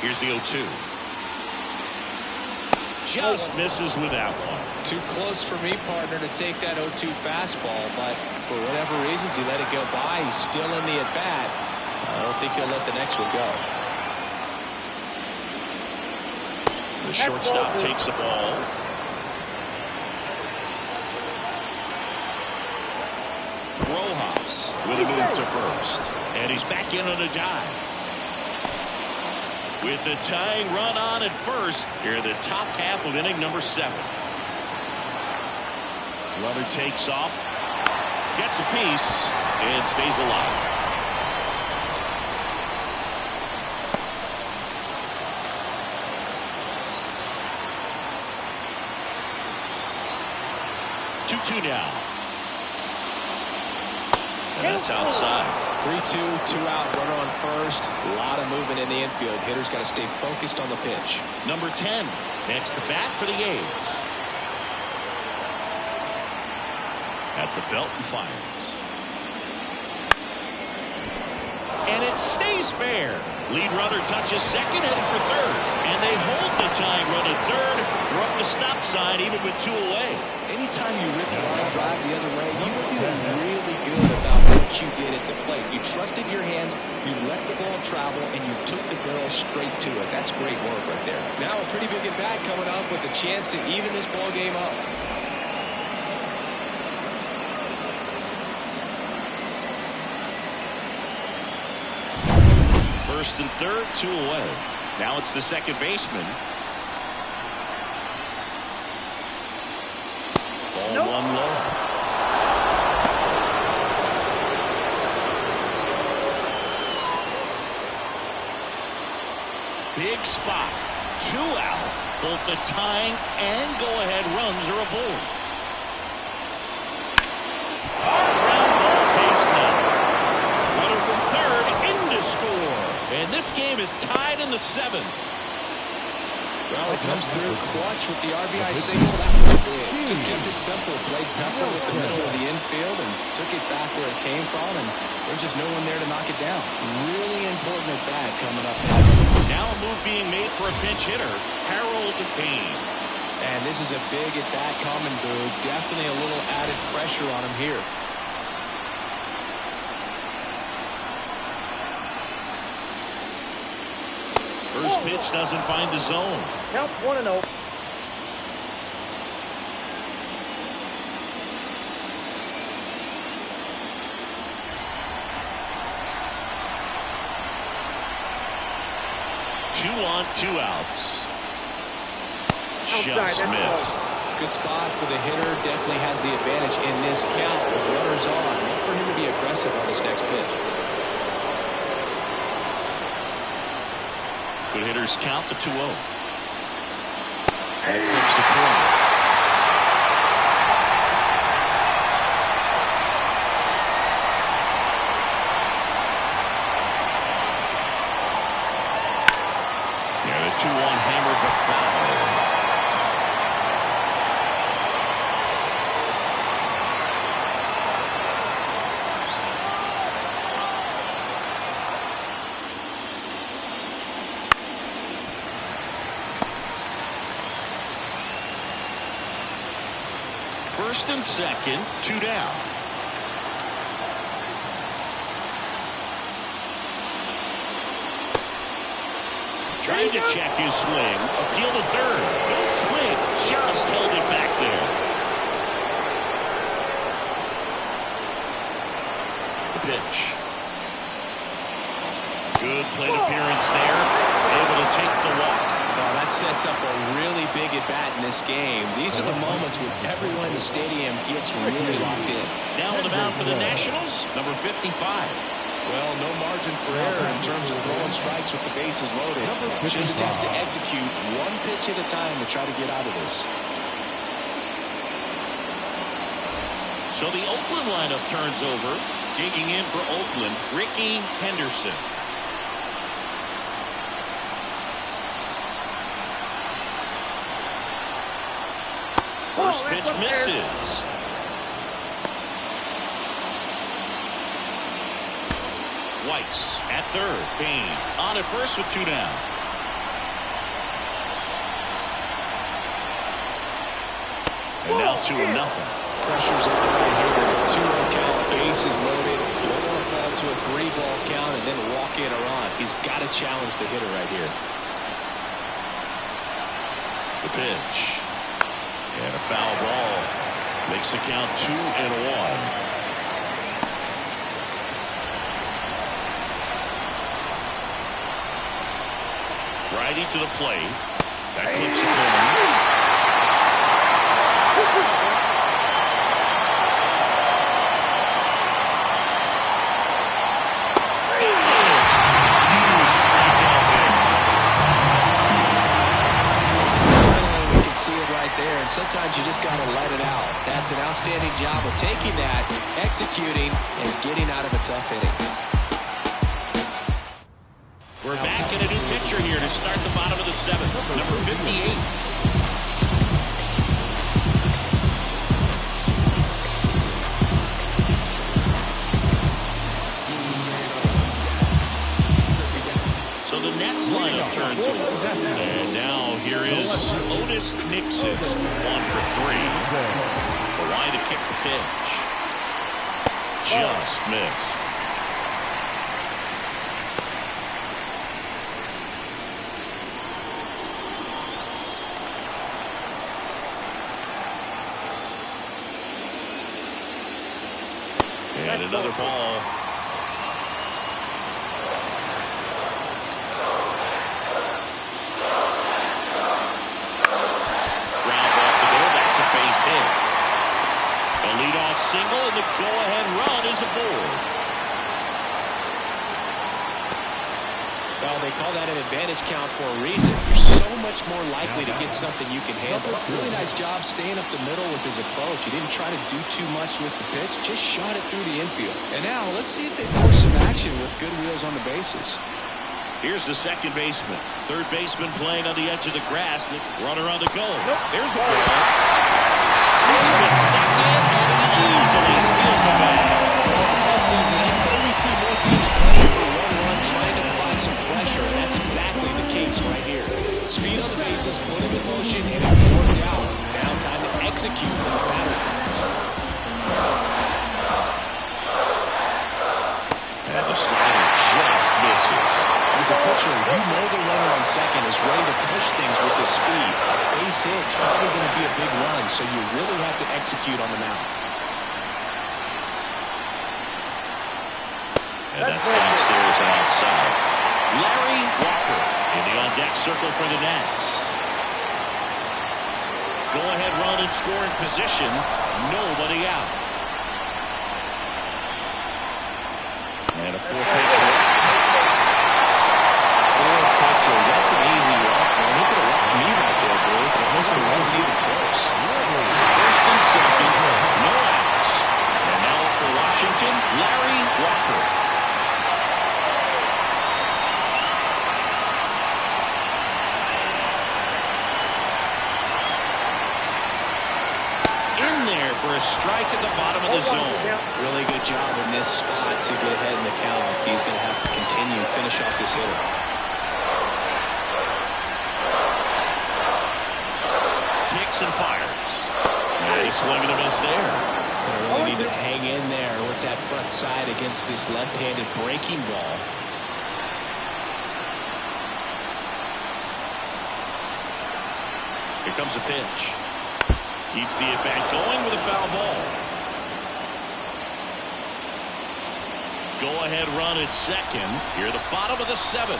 Speaker 1: Here's the 0-2. Just misses with that one.
Speaker 2: Too close for me, partner, to take that 0-2 fastball, but for whatever reasons, he let it go by. He's still in the at-bat. I don't think he'll let the next one go.
Speaker 1: The shortstop takes the ball. Rojas with a move to first. And he's back in on a dive. With the tying run on at first, here the top half of inning number 7. Runner takes off, gets a piece, and stays alive. Two now. And that's outside.
Speaker 2: 3-2, 2 out, runner on first. A lot of movement in the infield. Hitter's got to stay focused on the pitch.
Speaker 1: Number 10 next to bat for the A's. At the belt and fires. And it stays fair. Lead runner touches second, headed for third. And they hold the tying run at third. They're up the stop sign even with 2 away.
Speaker 2: Anytime you rip a line drive the other way, you feel really good about what you did at the plate. You trusted your hands, you let the ball travel, and you took the barrel straight to it. That's great work right there. Now a pretty big at bat coming up with a chance to even this ball game up.
Speaker 1: First and third, 2 away. Now it's the second baseman. Ball 1 low. Big spot. 2 out. Both the tying and go-ahead runs are aboard. Ground ball, base now. Runner from third in to score. And this game is tied in the 7th.
Speaker 2: Well, it comes through clutch with the RBI single. That was big. Just kept it simple. Played pepper with the middle of the infield and took it back where it came from, and there's just no one there to knock it down. Really important at bat coming up now.
Speaker 1: Now a move being made for a pinch hitter, Harold Payne.
Speaker 2: And this is a big at bat coming, Boo. Definitely a little added pressure on him here.
Speaker 1: First pitch doesn't find the zone.
Speaker 4: Count 1-0.
Speaker 1: Two on, 2 outs.
Speaker 4: Outside,
Speaker 1: Just
Speaker 4: that's
Speaker 1: missed.
Speaker 2: Good spot for the hitter. Definitely has the advantage in this count with runners on. Look for him to be aggressive on this next pitch.
Speaker 1: Good hitters count the 2-0. And flips the corner. And a 2-1 hammer to foul. First and second, 2 down. Trying to check his swing. Appeal to third. No swing. Just held it back there. The pitch. Good plate appearance there. Able to take the walk.
Speaker 2: Well, that sets up a really big at-bat in this game. These are the moments when everyone in the stadium gets really locked in.
Speaker 1: Now on the mound for the Nationals, number 55.
Speaker 2: Well, no margin for error in terms of throwing strikes with the bases loaded. Just has to execute one pitch at a time to try to get out of this.
Speaker 1: So the Oakland lineup turns over. Digging in for Oakland, Ricky Henderson. First pitch misses. Weiss at third. Payne on at first with 2 down. And now 2-0.
Speaker 2: Pressure's on right here. 2-0 count, bases loaded. You don't want to fall to a 3-ball count and then walk in or on. He's got to challenge the hitter right here.
Speaker 1: The pitch. And a foul ball. Makes the count 2-1. Righty to the plate. That clips the corner.
Speaker 2: There, and sometimes you just got to let it out. That's an outstanding job of taking that, executing, and getting out of a tough inning.
Speaker 1: We're back in a new pitcher here to start the bottom of the 7th. Number 58. So the Nets lineup turns over. And now here is Otis Nixon. 1 for 3. The line to kick the pitch. Just missed. And another ball. A leadoff single, and the go-ahead run is aboard.
Speaker 2: Well, they call that an advantage count for a reason. You're so much more likely to get something you can handle. Really nice job staying up the middle with his approach. He didn't try to do too much with the pitch, just shot it through the infield. And now let's see if they force some action with good wheels on the bases.
Speaker 1: Here's the second baseman. Third baseman playing on the edge of the grass. Runner on the goal. There's the ball. Save at second, and he easily steals the bag.
Speaker 2: All season, I'd say we see more teams playing for one run, trying to provide some pressure, and that's exactly the case right here. Speed on the bases, put him in motion, and it worked out. Now time to execute when the batter's box.
Speaker 1: And the slider just misses.
Speaker 2: As a pitcher, you know the runner on second is ready to push things with his speed. A base hit's probably going to be a big run, so you really have to execute on the mound.
Speaker 1: And that's downstairs and outside. Larry Walker in the on-deck circle for the Nats. Go-ahead run and scoring position. Nobody out. And a four-pitch hit.
Speaker 2: Four pitches. That's an easy walk. Man, he could have walked me right there, boys, but this one wasn't even close.
Speaker 1: First and second. No outs. And now for Washington, Larry Walker. For a strike at the bottom of the zone.
Speaker 2: Really good job in this spot to get ahead in the count. He's going to have to continue to finish off this hitter.
Speaker 1: Kicks and fires. And he's swinging a miss there.
Speaker 2: Gonna really need to hang in there with that front side against this left-handed breaking ball.
Speaker 1: Here comes a pitch. Keeps the at-bat going with a foul ball. Go-ahead run at second. Here at the bottom of the seventh.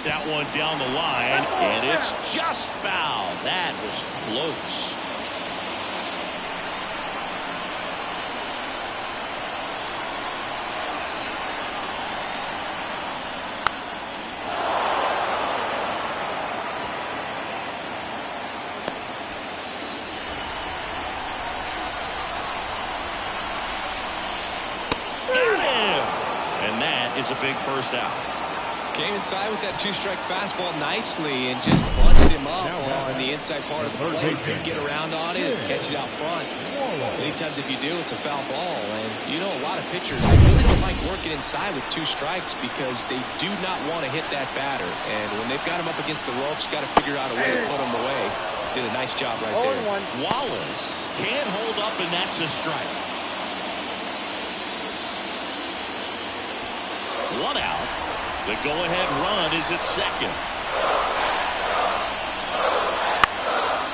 Speaker 1: That one down the line, and it's just foul. That was close. Is a big first out.
Speaker 2: Came inside with that two-strike fastball nicely and just bunched him up on the inside part of the plate. Couldn't get around on it and catch it out front. Many times if you do, it's a foul ball. And you know a lot of pitchers, they really don't like working inside with two strikes because they do not want to hit that batter. And when they've got him up against the ropes, got to figure out a way to put him away. Did a nice job right there.
Speaker 1: Wallace can't hold up, and that's a strike. One out. The go-ahead run is at second.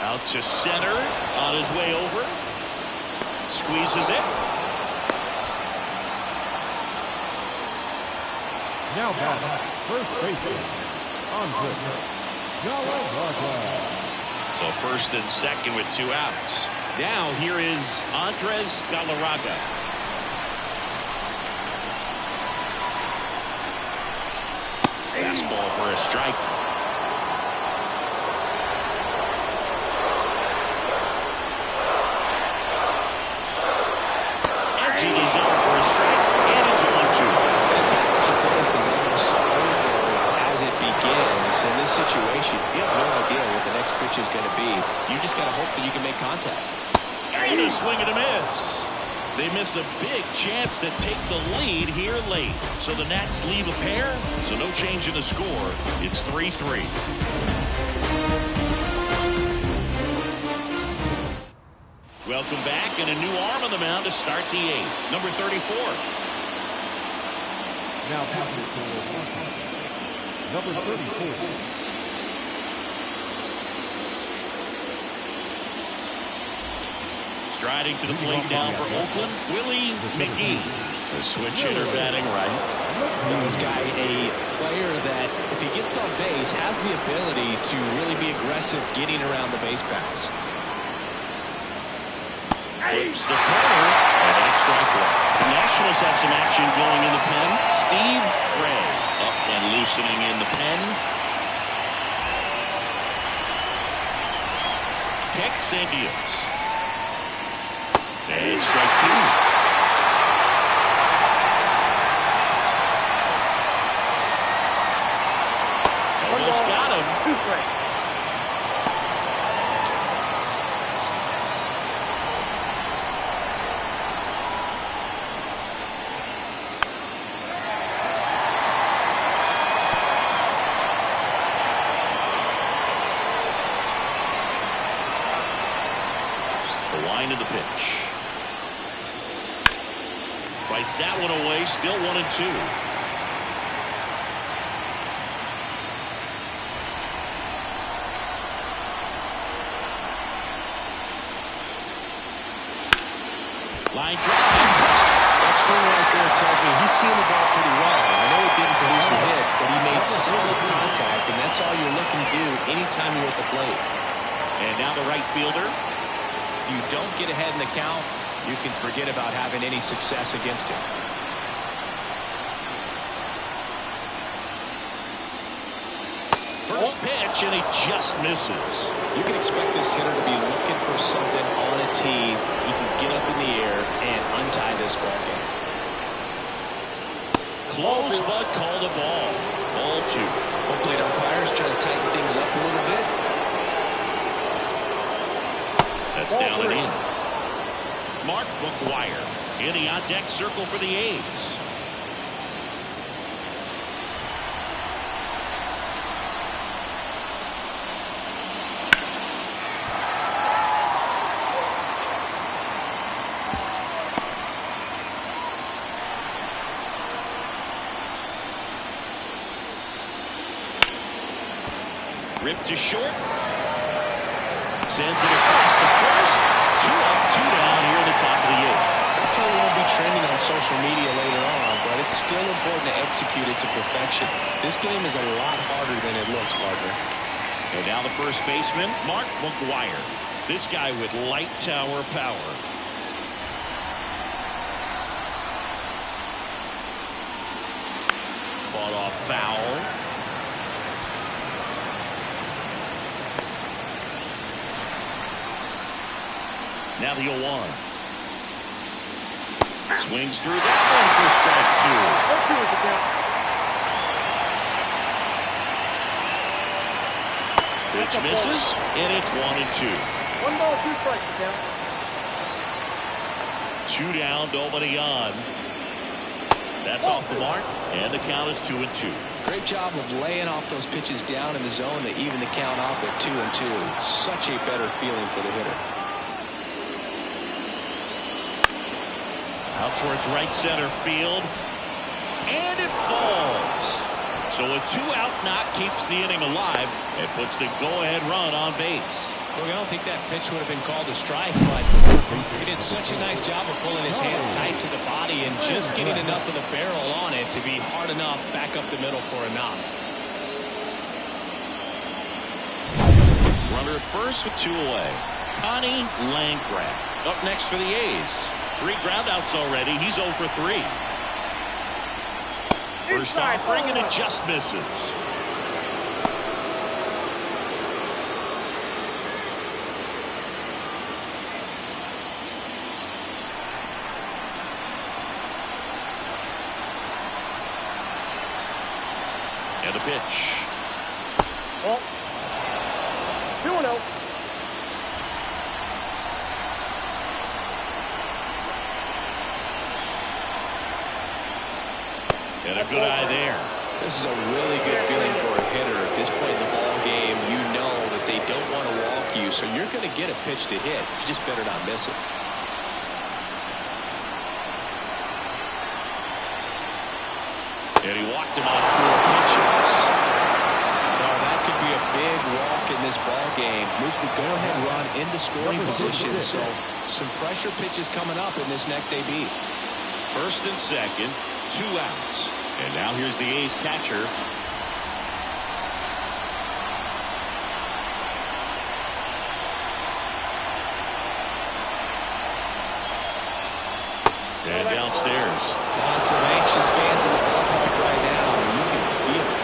Speaker 1: Out to center on his way over. Squeezes it.
Speaker 3: Now back, first baseman, Andres.
Speaker 1: So first and second with two outs. Now here is Andres Galarraga. Fastball for a strike. Edging his own for a strike, and it's 1-2.
Speaker 2: This is almost over as it begins. In this situation, you have no idea what the next pitch is going to be. You just got to hope that you can make contact.
Speaker 1: And a swing and a miss. They miss a big chance to take the lead here late. So the Nats leave a pair, so no change in the score. It's 3-3. Welcome back, and a new arm on the mound to start the eighth. Number 34.
Speaker 3: Now passes to number 34.
Speaker 1: Striding to the plate now for Oakland, Willie McGee. The switch hitter batting right.
Speaker 2: This guy, a player that, if he gets on base, has the ability to really be aggressive getting around the base paths.
Speaker 1: Flips the corner, and that's strike one. The Nationals have some action going in the pen. Steve Gray up and loosening in the pen. Kicks and deals. And strike two. Line of the pitch. Fights that one away. Still 1-2. Line drive.
Speaker 2: That swing right there tells me he's seeing the ball pretty well. I know it didn't produce a hit, but he made solid contact, and that's all you're looking to do anytime you're at the plate.
Speaker 1: And now the right fielder.
Speaker 2: If you don't get ahead in the count, you can forget about having any success against him.
Speaker 1: First pitch, and he just misses.
Speaker 2: You can expect this hitter to be looking for something on a tee. He can get up in the air and untie this ball game.
Speaker 1: Close, but called a ball. Ball 2.
Speaker 2: Home plate umpires try to tighten things up a little bit.
Speaker 1: That's down and in. Mark McGwire in the on-deck circle for the A's. Ripped to short. Sends it across the first. 2 up, 2 down here in the top of the 8th.
Speaker 2: That play won't be trending on social media later on, but it's still important to execute it to perfection. This game is a lot harder than it looks, partner.
Speaker 1: And now the first baseman, Mark McGwire. This guy with light tower power. Fought off foul. Now the 0-1. Swings through that one for strike 2. Pitch misses, and it's 1-2.
Speaker 4: 1 ball, 2 strikes to count.
Speaker 1: 2 down, nobody on. That's off the mark, and the count is 2-2.
Speaker 2: Great job of laying off those pitches down in the zone to even the count off at 2-2. Such a better feeling for the hitter.
Speaker 1: Out towards right center field. And it falls. So a 2-out knock keeps the inning alive and puts the go-ahead run on base.
Speaker 2: Look, I don't think that pitch would have been called a strike, but he did such a nice job of pulling his hands tight to the body and just getting enough of the barrel on it to be hard enough back up the middle for a knock.
Speaker 1: Runner at first with 2 away. Connie Landgraf up next for the A's. 3 groundouts already. He's 0 for 3. First offering, and it just misses. And the pitch.
Speaker 4: Oh. 2-0.
Speaker 1: And a good eye there.
Speaker 2: This is a really good feeling for a hitter at this point in the ball game. You know that they don't want to walk you, so you're going to get a pitch to hit. You just better not miss it.
Speaker 1: And he walked him on 4 pitches.
Speaker 2: Now that could be a big walk in this ball game. Moves the go-ahead run into scoring position. So some pressure pitches coming up in this next AB.
Speaker 1: First and second, 2 outs. And now here's the A's catcher. And downstairs.
Speaker 2: Lots of anxious fans in the ballpark right now. You can feel it.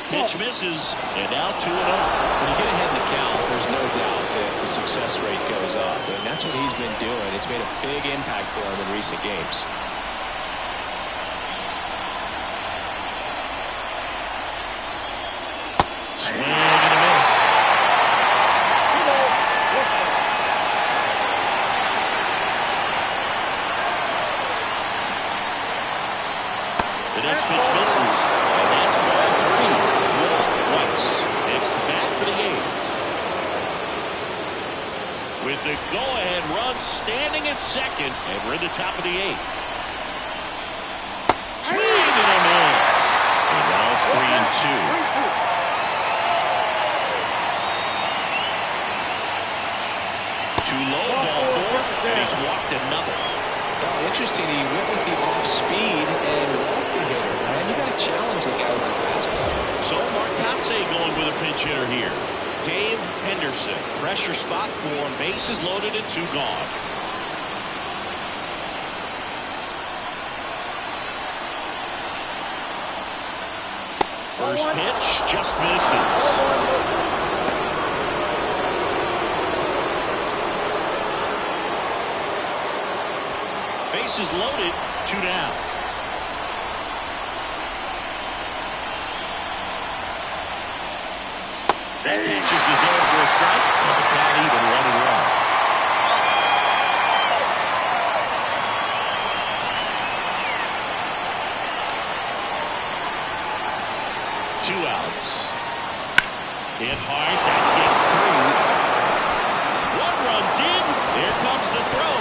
Speaker 1: Pitch misses, and now 2-0.
Speaker 2: When you get ahead in the count, there's no doubt that the success rate goes up, and that's what he's been doing. It's made a big impact for him in recent games.
Speaker 1: Swing and a miss. with the go-ahead run standing at second, and we're in the top of the 8th. Swing and a miss. And now it's 3-2. Too low, ball 4, and he's walked another.
Speaker 2: Well, interesting, he went with the off-speed and walked the hitter. Man, you got to challenge the guy with the fastball.
Speaker 1: So Mark Kotsay going with a pinch hitter here. Dave Henderson, pressure spot for him, bases loaded and 2 gone. First pitch just misses. Bases loaded, 2 down. That catches the zone for a strike, and the count even 1-1. 2 outs. Hit hard, that gets through. 1 runs in. There comes the throw.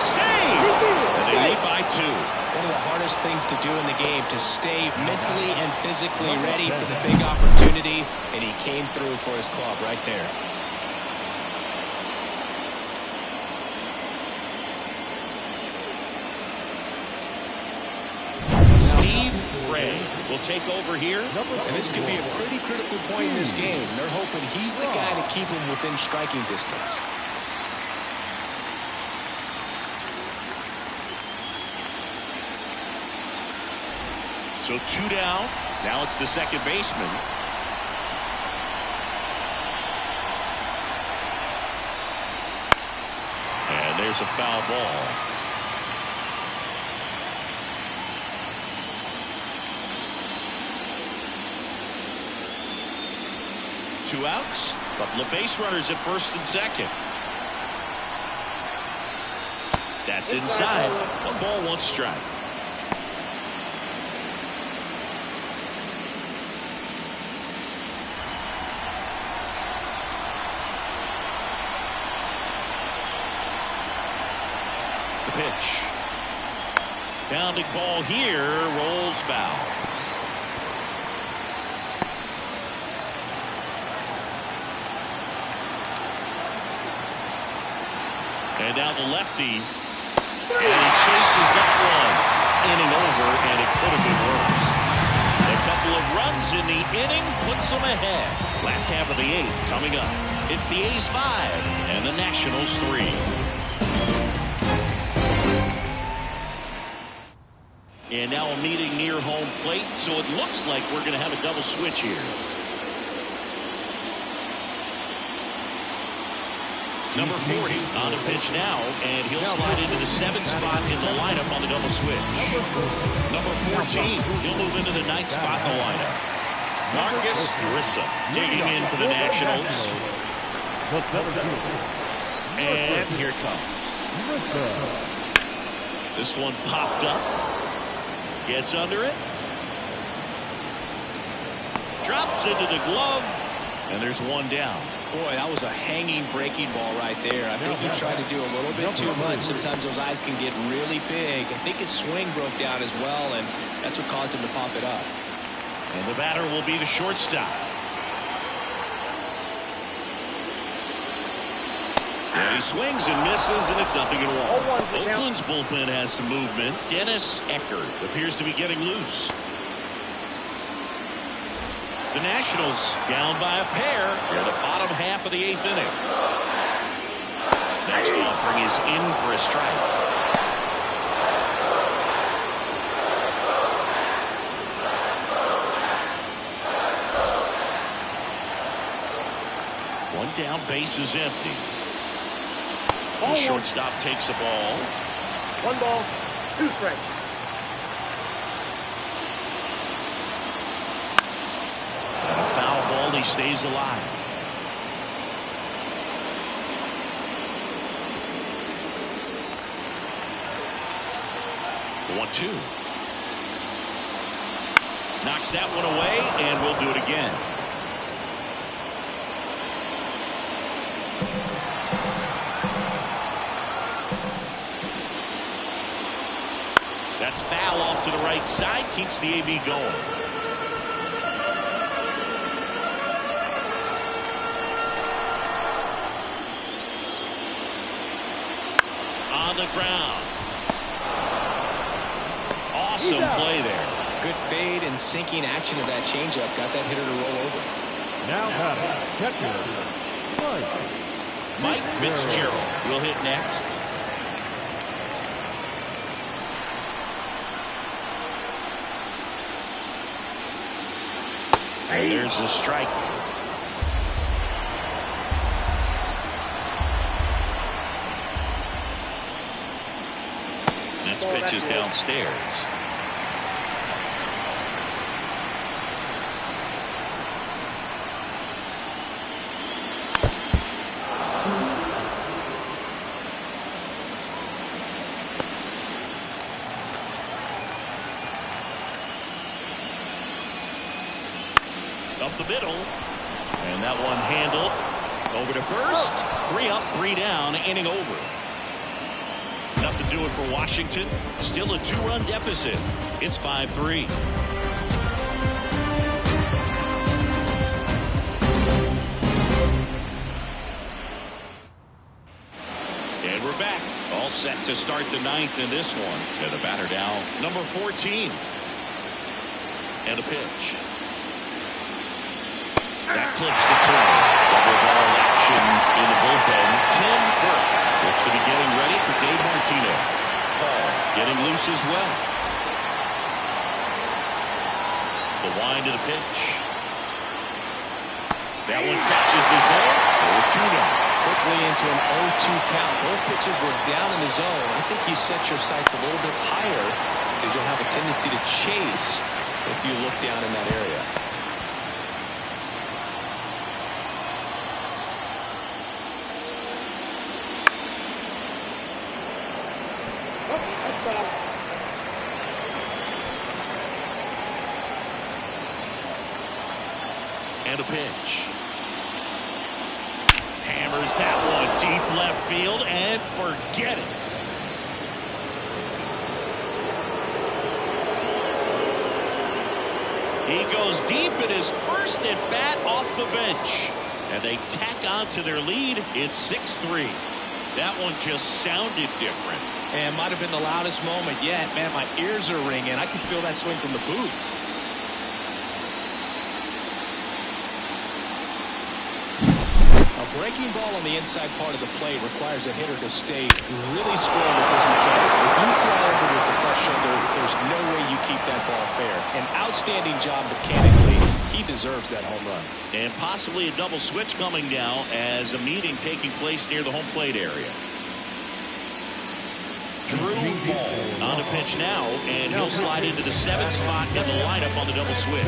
Speaker 1: Save! And they lead by 2.
Speaker 2: One of the hardest things to do in the game, to stay mentally and physically ready for the big opportunity, and he came through for his club right there.
Speaker 1: Steve Gray will take over here.
Speaker 2: And this could be a pretty critical point in this game. They're hoping he's the guy to keep him within striking distance.
Speaker 1: So 2 down. Now it's the second baseman. And there's a foul ball. Two outs. Couple of base runners at first and second. That's inside. 1 ball, 1 strike. Pitch. Bounding ball here, rolls foul. And now the lefty. And he chases that one. Inning over, and it could have been worse. A couple of runs in the inning puts them ahead. Last half of the 8th coming up. It's the A's 5 and the Nationals 3. And now a meeting near home plate, so it looks like we're going to have a double switch here. Number 40 on the pitch now, and he'll slide into the 7th spot in the lineup on the double switch. Number 14, he'll move into the 9th spot in the lineup. Marcus Grissom digging in for the Nationals. And here it comes. This one popped up. Gets under it. Drops into the glove. And there's 1 down.
Speaker 2: Boy, that was a hanging breaking ball right there. I think he tried to do a little bit too much. Sometimes those eyes can get really big. I think his swing broke down as well, and that's what caused him to pop it up.
Speaker 1: And the batter will be the shortstop. And he swings and misses, and it's 0-1. Oakland's bullpen has some movement. Dennis Eckert appears to be getting loose. The Nationals down by a pair near the bottom half of the 8th inning. Next offering is in for a strike. One down, base is empty. The shortstop takes the ball.
Speaker 4: 1 ball, 2 strikes.
Speaker 1: And a foul ball, he stays alive. The 1-2. Knocks that one away, and we'll do it again. That's foul off to the right side. Keeps the AB going. On the ground. Awesome play there.
Speaker 2: Good fade and sinking action of that changeup. Got that hitter to roll over.
Speaker 3: Now batting, catcher,
Speaker 1: Mike Fitzgerald will hit next. And there's the strike. Next pitch is downstairs. Up the middle, and that one handled over to first. 3 up, 3 down, inning over. Enough to do it for Washington. Still a 2-run deficit. It's 5-3. And we're back, all set to start the 9th in this one. And the batter now, number 14. And a pitch. That clips the corner. Double ball action in the bullpen. Tim Burke looks to be getting ready for Dave Martinez. Paul getting loose as well. The wind of the pitch. That one catches the zone. 0-2 now.
Speaker 2: Quickly into an 0-2 count. Both pitchers were down in the zone. I think you set your sights a little bit higher because you'll have a tendency to chase if you look down in that area.
Speaker 1: And a pitch. Hammers that one deep left field and forget it. He goes deep in his first at bat off the bench. And they tack on to their lead. It's 6-3. That one just sounded different.
Speaker 2: And might have been the loudest moment yet. Man, my ears are ringing. I can feel that swing from the booth. A breaking ball on the inside part of the plate requires a hitter to stay really square with his mechanics. If you fly over with the front shoulder, there's no way you keep that ball fair. An outstanding job mechanically. He deserves that home run.
Speaker 1: And possibly a double switch coming now as a meeting taking place near the home plate area. Drew Ball on a pitch now, and he'll slide into the 7th spot in the lineup on the double switch.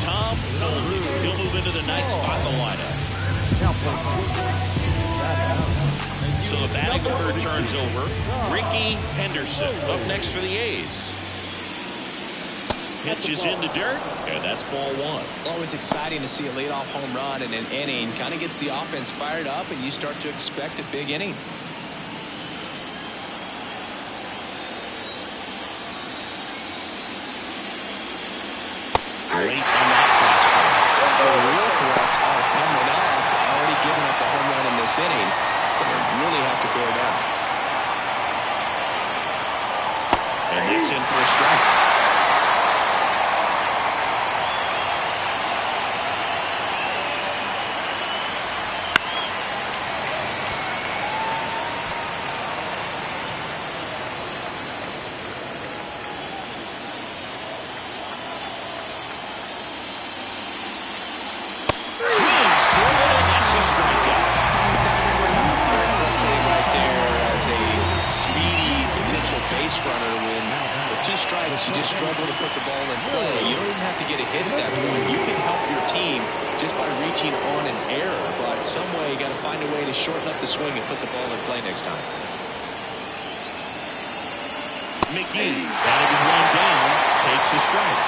Speaker 1: Tom Goldie, he'll move into the 9th spot in the lineup. So the batting order turns over. Ricky Henderson up next for the A's. Pitch is in the dirt, and that's ball 1.
Speaker 2: Always exciting to see a leadoff home run in an inning. Kind of gets the offense fired up, and you start to expect a big inning.
Speaker 1: Late on that fastball.
Speaker 2: The real threats are coming up. Already giving up a home run in this inning. But they really have to bear down.
Speaker 1: And it's in for a strike.
Speaker 2: You just struggle to put the ball in play. You don't even have to get a hit at that point. You can help your team just by reaching on an error. But some way you got to find a way to shorten up the swing and put the ball in play next time.
Speaker 1: McGee, batted with one down, takes the strike.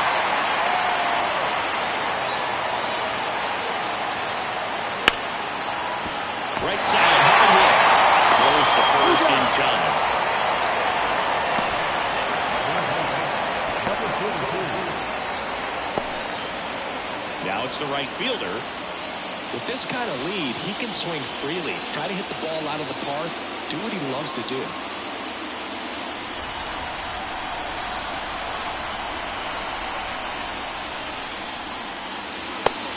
Speaker 1: Right side, hard hit. Goes to first in time. Now it's the right fielder.
Speaker 2: With this kind of lead, he can swing freely, try to hit the ball out of the park, do what he loves to do.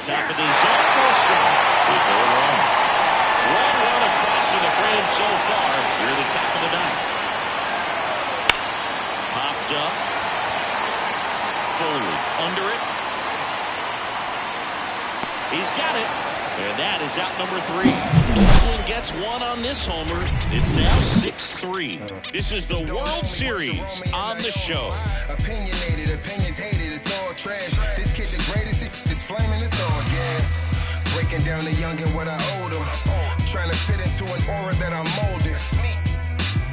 Speaker 1: Top of the zone for a strike. With a run. 1-1 across in the frame so far. Near the top of the ninth. Popped up. Foley under it. He's got it. And that is out number 3. Oakland gets one on this homer. It's now 6-3. This is the World Series on the show.
Speaker 7: Opinionated, opinions hated, it's all trash. This kid the greatest, it's flaming, it's all gas. Breaking down the young and what I owed him. Trying to fit into an aura that I'm molding.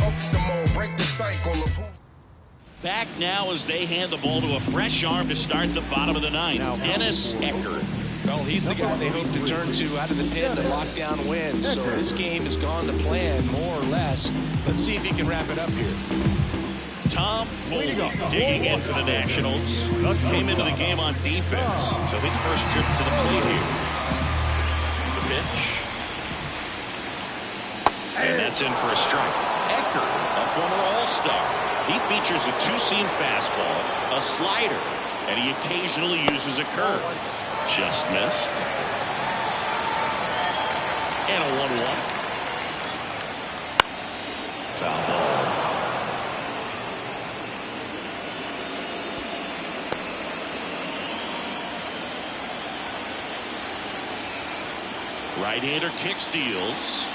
Speaker 7: Off the mold, break the cycle of who.
Speaker 1: Back now as they hand the ball to a fresh arm to start the bottom of the ninth. Dennis Eckert.
Speaker 2: Well, he's the guy they hope to turn to out of the pen to lock down wins. So this game has gone to plan, more or less. Let's see if he can wrap it up here.
Speaker 1: Tom Foley digging in for the Nationals. Came into the game on defense. So his first trip to the plate here. The pitch. And that's in for a strike. Eckert, a former All-Star. He features a two-seam fastball, a slider, and he occasionally uses a curve. Just missed. And a 1-1. Foul ball. Right-hander kick steals.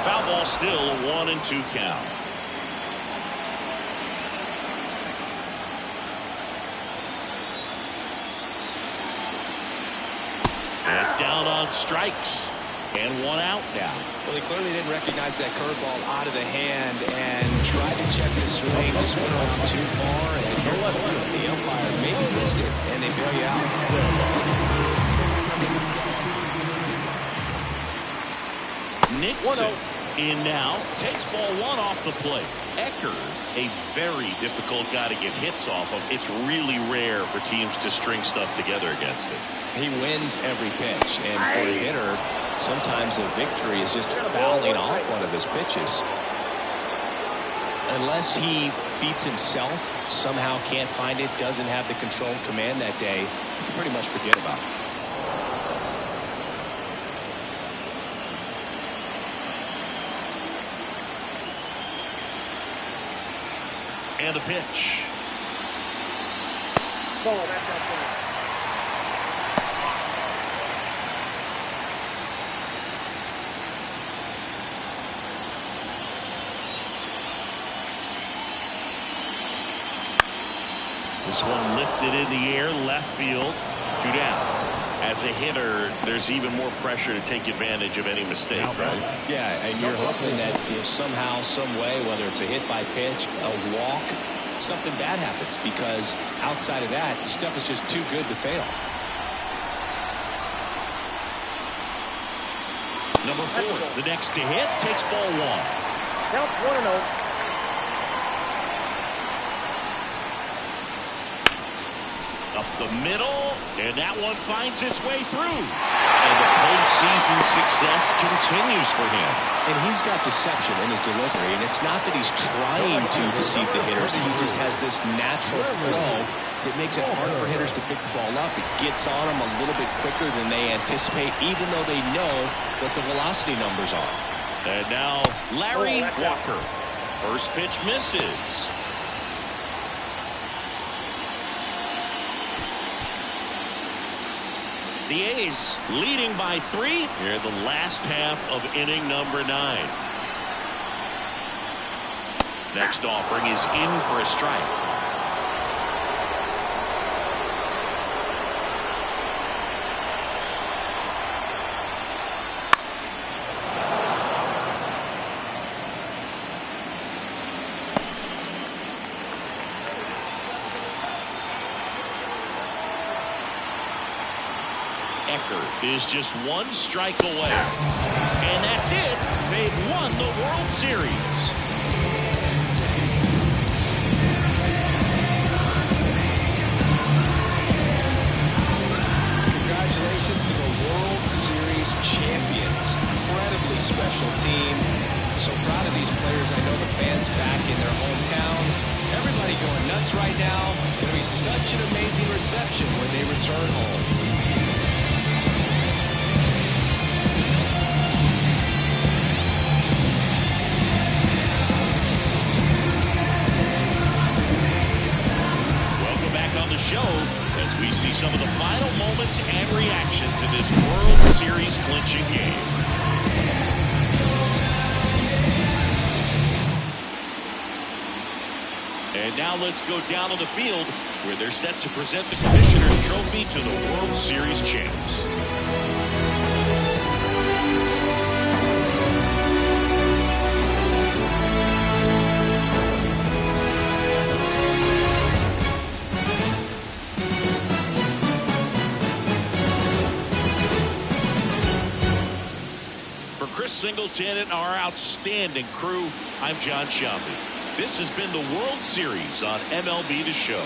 Speaker 1: Foul ball still, a 1-2 count. And down on strikes. And one out now.
Speaker 2: Well, he clearly didn't recognize that curveball out of the hand and tried to check the swing. Just went around too far. And the umpire maybe missed it, and they bail you out.
Speaker 1: Nixon in now. Takes ball 1 off the plate. Eckert, a very difficult guy to get hits off of. It's really rare for teams to string stuff together against him.
Speaker 2: He wins every pitch, and for a hitter, sometimes a victory is just fouling off one of his pitches. Unless he beats himself, somehow can't find it, doesn't have the control and command that day, you can pretty much forget about it.
Speaker 1: And the pitch.
Speaker 4: Ball, that's outside.
Speaker 1: This one lifted in the air, left field, 2 down. As a hitter, there's even more pressure to take advantage of any mistake, right?
Speaker 2: Yeah, and you're hoping that if somehow, some way, whether it's a hit by pitch, a walk, something bad happens, because outside of that, stuff is just too good to fail.
Speaker 1: Number 4, the next to hit, takes ball 1.
Speaker 4: Count 1-0.
Speaker 1: Up the middle, and that one finds its way through. And the postseason success continues for him.
Speaker 2: And he's got deception in his delivery, and it's not that he's trying to deceive the hitters. He just has this natural flow that makes it harder for hitters to pick the ball up. It gets on them a little bit quicker than they anticipate, even though they know what the velocity numbers are.
Speaker 1: And now Larry Walker. First pitch misses. The A's leading by 3 here in the last half of inning number 9. Next offering is in for a strike. Eckert is just 1 strike away. And that's it. They've won the World Series.
Speaker 2: Congratulations to the World Series champions. Incredibly special team. So proud of these players. I know the fans back in their hometown. Everybody going nuts right now. It's going to be such an amazing reception when they return home.
Speaker 1: Show as we see some of the final moments and reactions in this World Series clinching game. And now let's go down on the field where they're set to present the Commissioner's Trophy to the World Series champs. Singleton and our outstanding crew, I'm John Shelby. This has been the World Series on MLB The Show.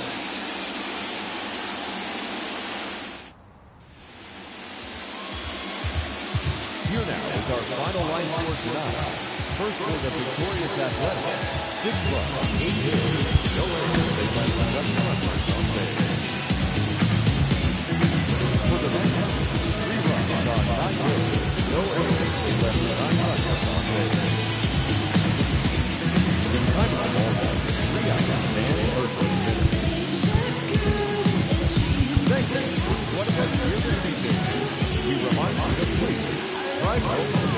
Speaker 3: Here now is our final line score tonight. First for the victorious Athletics, 6 runs, 8 hits, no errors. They left 7 runners on base. For the Reds, 3 runs on 9 hits, no errors. They left 9 runners on base. The time of the ball was 3 out and Berkeley finished. Thank you for what has here this evening. We remind you to please try to